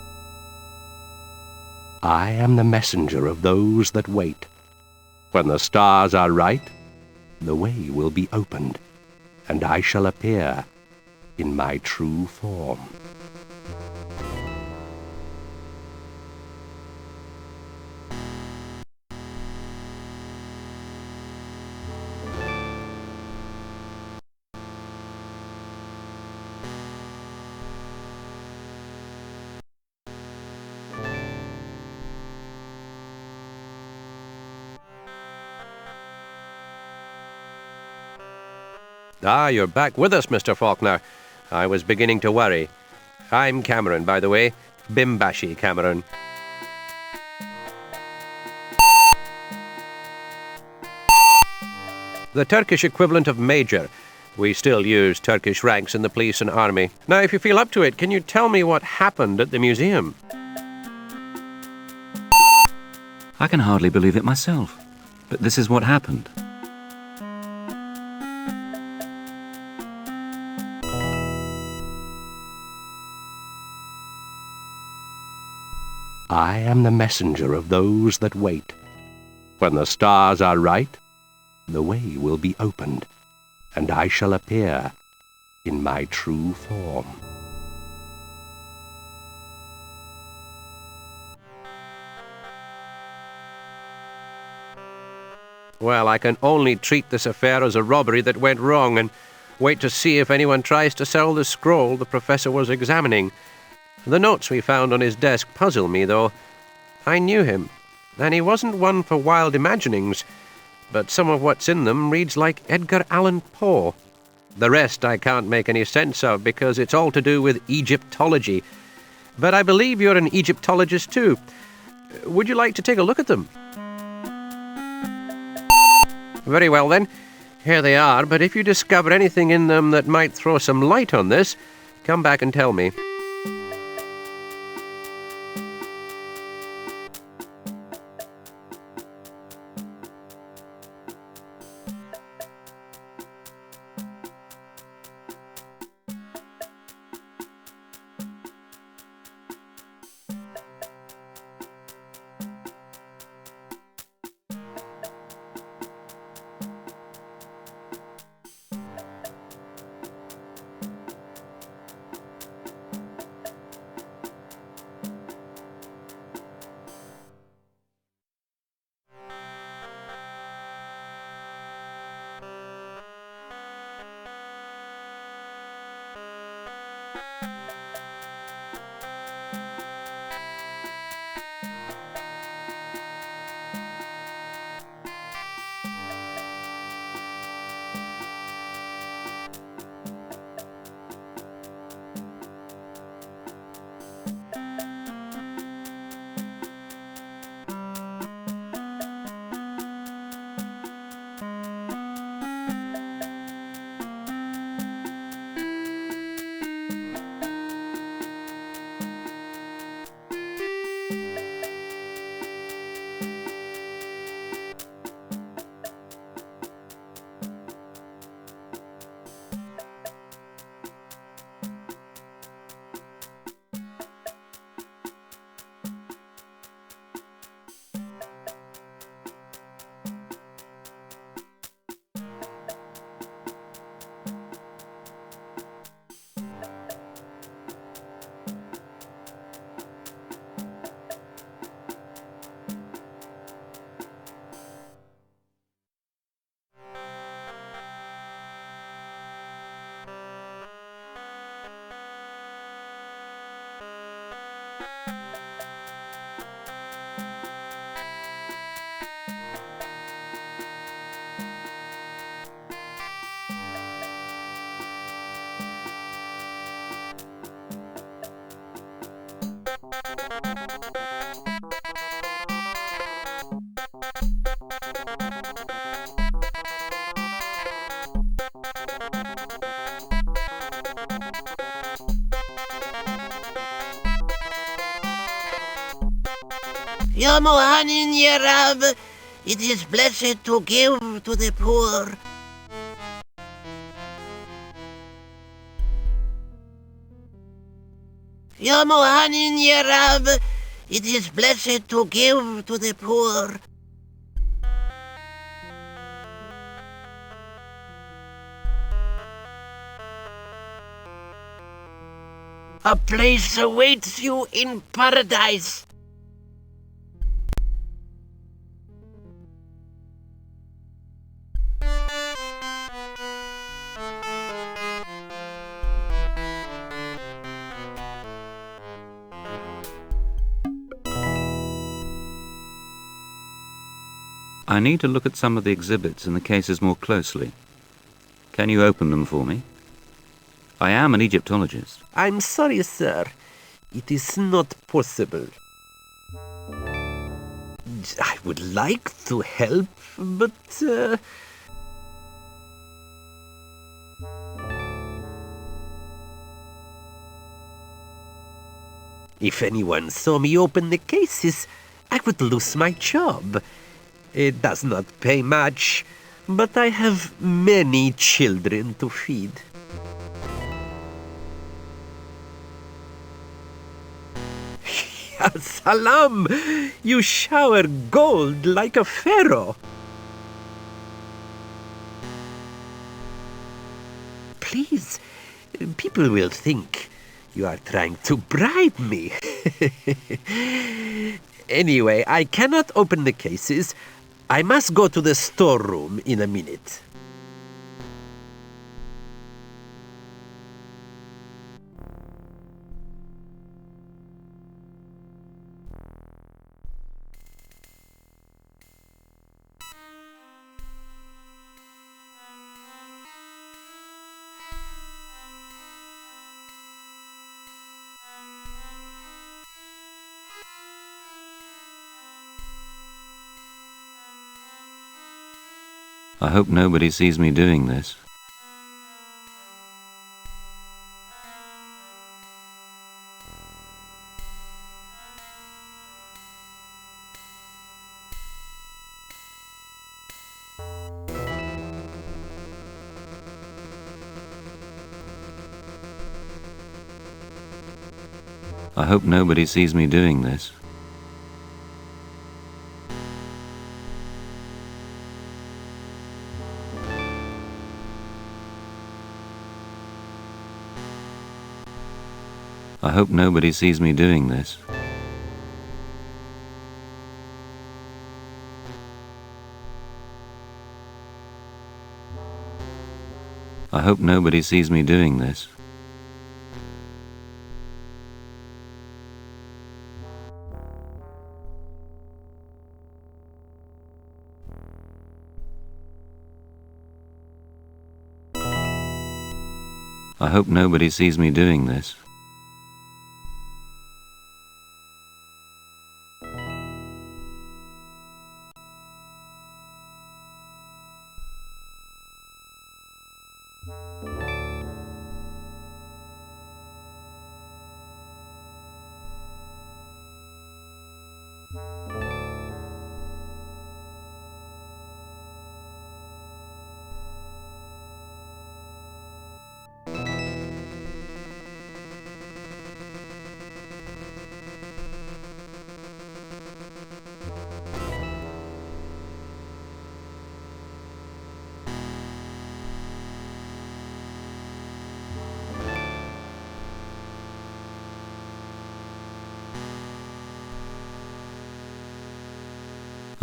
I am the messenger of those that wait. When the stars are right, the way will be opened, and I shall appear in my true form. Ah, you're back with us, Mr. Faulkner. I was beginning to worry. I'm Cameron, by the way. Bimbashi Cameron. The Turkish equivalent of major. We still use Turkish ranks in the police and army. Now, if you feel up to it, can you tell me what happened at the museum? I can hardly believe it myself, but this is what happened. I am the messenger of those that wait. When the stars are right, the way will be opened, and I shall appear in my true form. Well, I can only treat this affair as a robbery that went wrong and wait to see if anyone tries to sell the scroll the professor was examining. The notes we found on his desk puzzle me, though. I knew him, and he wasn't one for wild imaginings, but some of what's in them reads like Edgar Allan Poe. The rest I can't make any sense of because it's all to do with Egyptology. But I believe you're an Egyptologist too. Would you like to take a look at them? Very well then. Here they are, but if you discover anything in them that might throw some light on this, come back and tell me. Ya Mohanin Yerab, it is blessed to give to the poor. Ya Mohanin Yerab, it is blessed to give to the poor. A place awaits you in paradise. I need to look at some of the exhibits in the cases more closely. Can you open them for me? I am an Egyptologist. I'm sorry, sir. It is not possible. I would like to help, but... If anyone saw me open the cases, I would lose my job. It does not pay much, but I have many children to feed. Ya salam! You shower gold like a pharaoh. Please, people will think you are trying to bribe me. Anyway, I cannot open the cases. I must go to the storeroom in a minute. I hope nobody sees me doing this. I hope nobody sees me doing this. I hope nobody sees me doing this. I hope nobody sees me doing this. I hope nobody sees me doing this.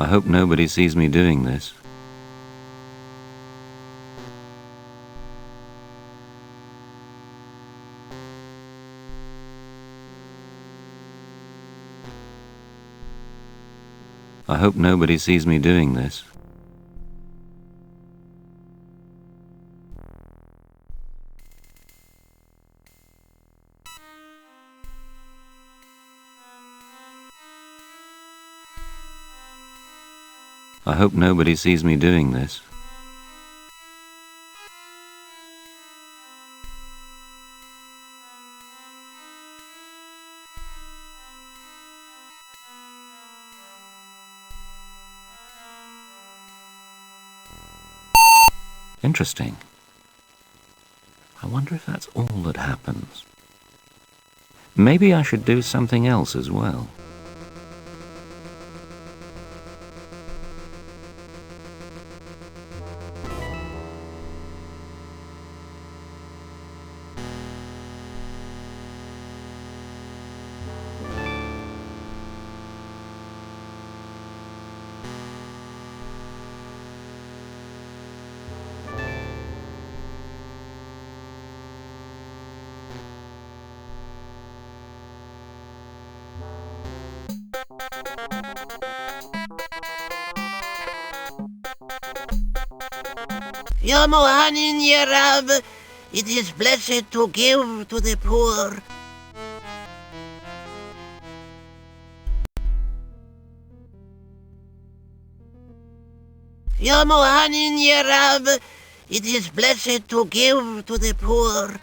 I hope nobody sees me doing this. I hope nobody sees me doing this. I hope nobody sees me doing this. Interesting. I wonder if that's all that happens. Maybe I should do something else as well. Yom Ohanin Yerav, it is blessed to give to the poor. Yom Ohanin Yerav, it is blessed to give to the poor.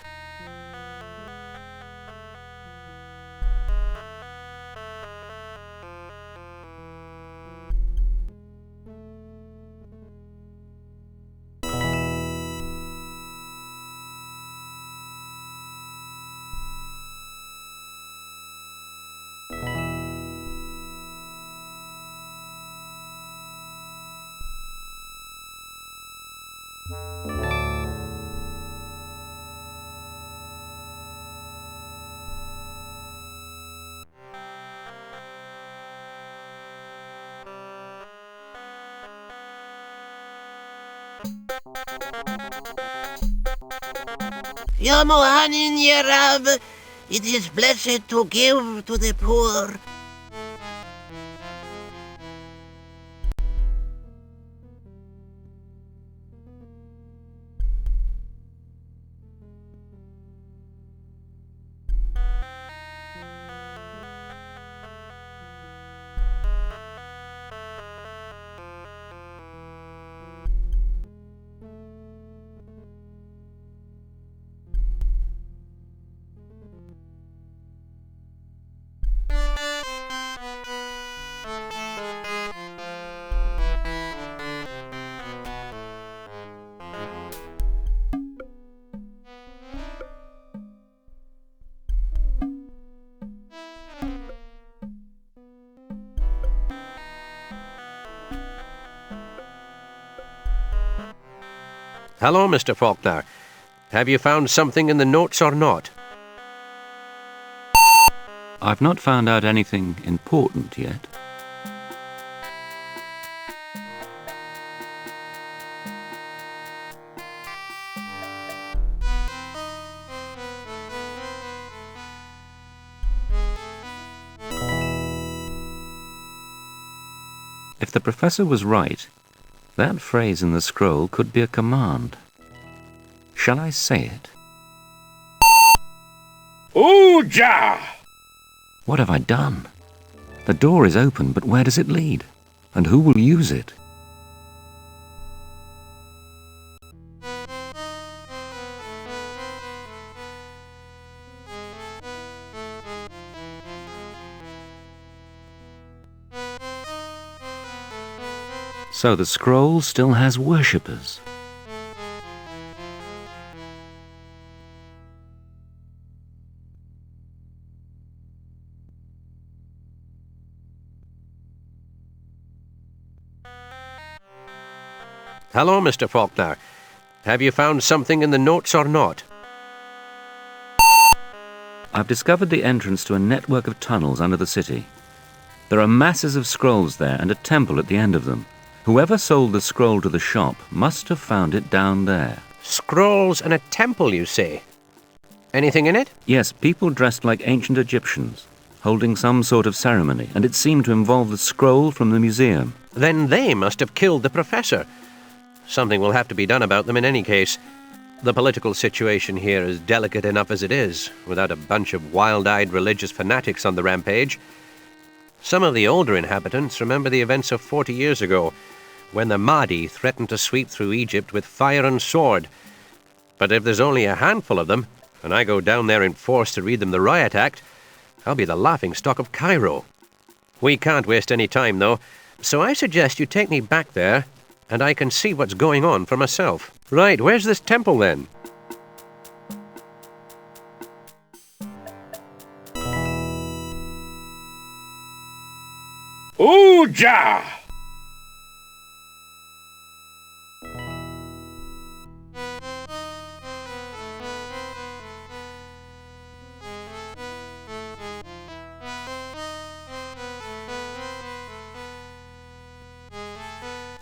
Yom Ohanin Yerav, it is blessed to give to the poor. Hello, Mr. Faulkner. Have you found something in the notes or not? I've not found out anything important yet. If the professor was right, that phrase in the scroll could be a command. Shall I say it? Ooja! What have I done? The door is open, but where does it lead? And who will use it? So the scroll still has worshippers. Hello, Mr. Faulkner. Have you found something in the notes or not? I've discovered the entrance to a network of tunnels under the city. There are masses of scrolls there and a temple at the end of them. Whoever sold the scroll to the shop must have found it down there. Scrolls and a temple, you say? Anything in it? Yes, people dressed like ancient Egyptians, holding some sort of ceremony, and it seemed to involve the scroll from the museum. Then they must have killed the professor. Something will have to be done about them in any case. The political situation here is delicate enough as it is, without a bunch of wild-eyed religious fanatics on the rampage. Some of the older inhabitants remember the events of 40 years ago, when the Mahdi threatened to sweep through Egypt with fire and sword. But if there's only a handful of them, and I go down there in force to read them the riot act, I'll be the laughingstock of Cairo. We can't waste any time, though, so I suggest you take me back there, and I can see what's going on for myself. Right, where's this temple, then? Ooja!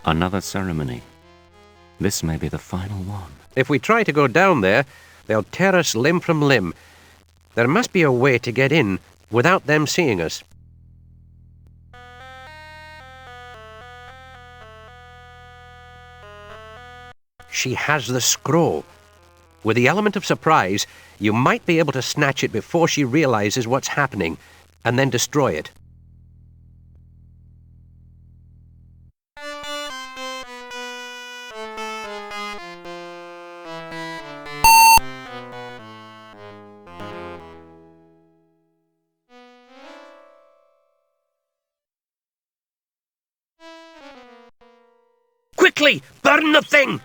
Another ceremony. This may be the final one. If we try to go down there, they'll tear us limb from limb. There must be a way to get in without them seeing us. She has the scroll. With the element of surprise, you might be able to snatch it before she realizes what's happening, and then destroy it. Quickly! Burn the thing!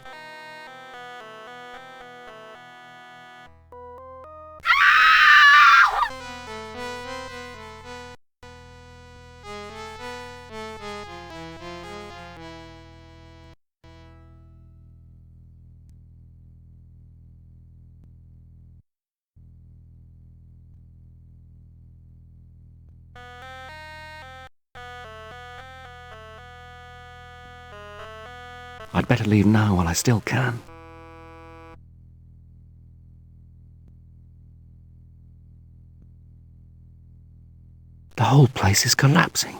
I'd better leave now while I still can. The whole place is collapsing.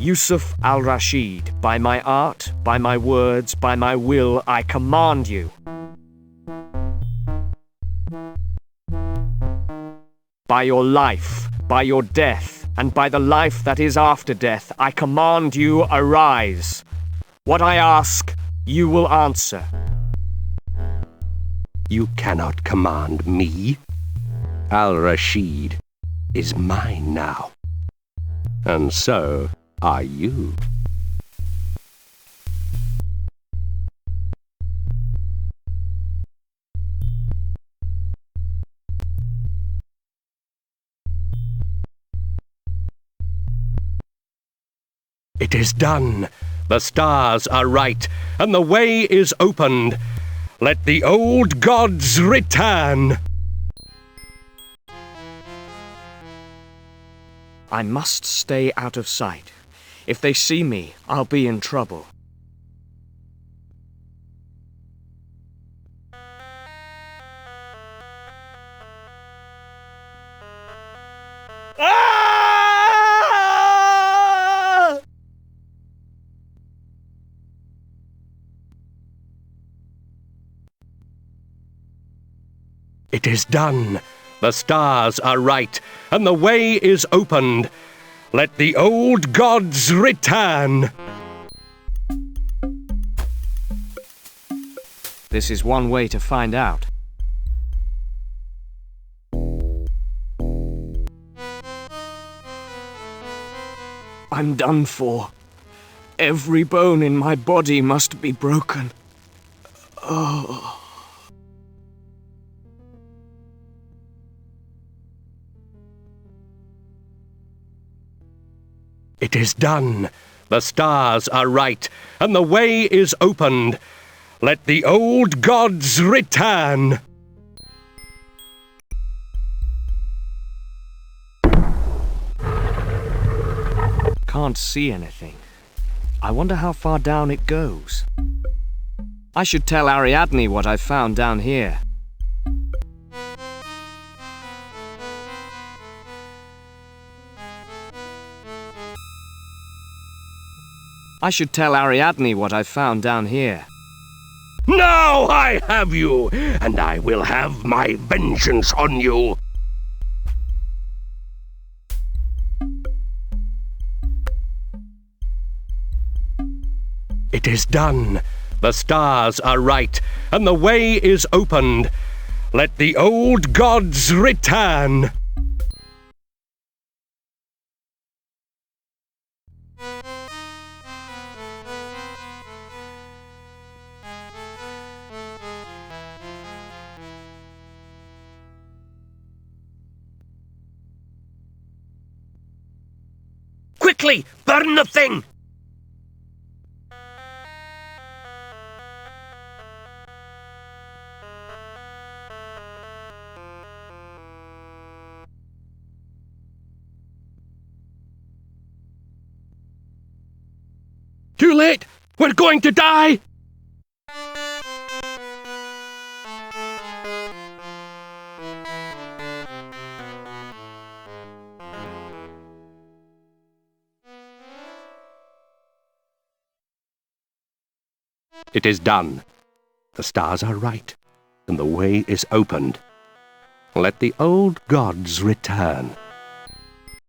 Yusuf al-Rashid, by my art, by my words, by my will, I command you. By your life, by your death, and by the life that is after death, I command you, arise. What I ask, you will answer. You cannot command me. Al-Rashid is mine now. And so are you. It is done. The stars are right, and the way is opened. Let the old gods return. I must stay out of sight. If they see me, I'll be in trouble. It is done. The stars are right, and the way is opened. Let the old gods return. This is one way to find out. I'm done for. Every bone in my body must be broken. Oh. It is done. The stars are right, and the way is opened. Let the old gods return. Can't see anything. I wonder how far down it goes. I should tell Ariadne what I found down here. I should tell Ariadne what I found down here. Now I have you, and I will have my vengeance on you. It is done. The stars are right, and the way is opened. Let the old gods return. Quickly, burn the thing! Too late! We're going to die! It is done. The stars are right, and the way is opened. Let the old gods return.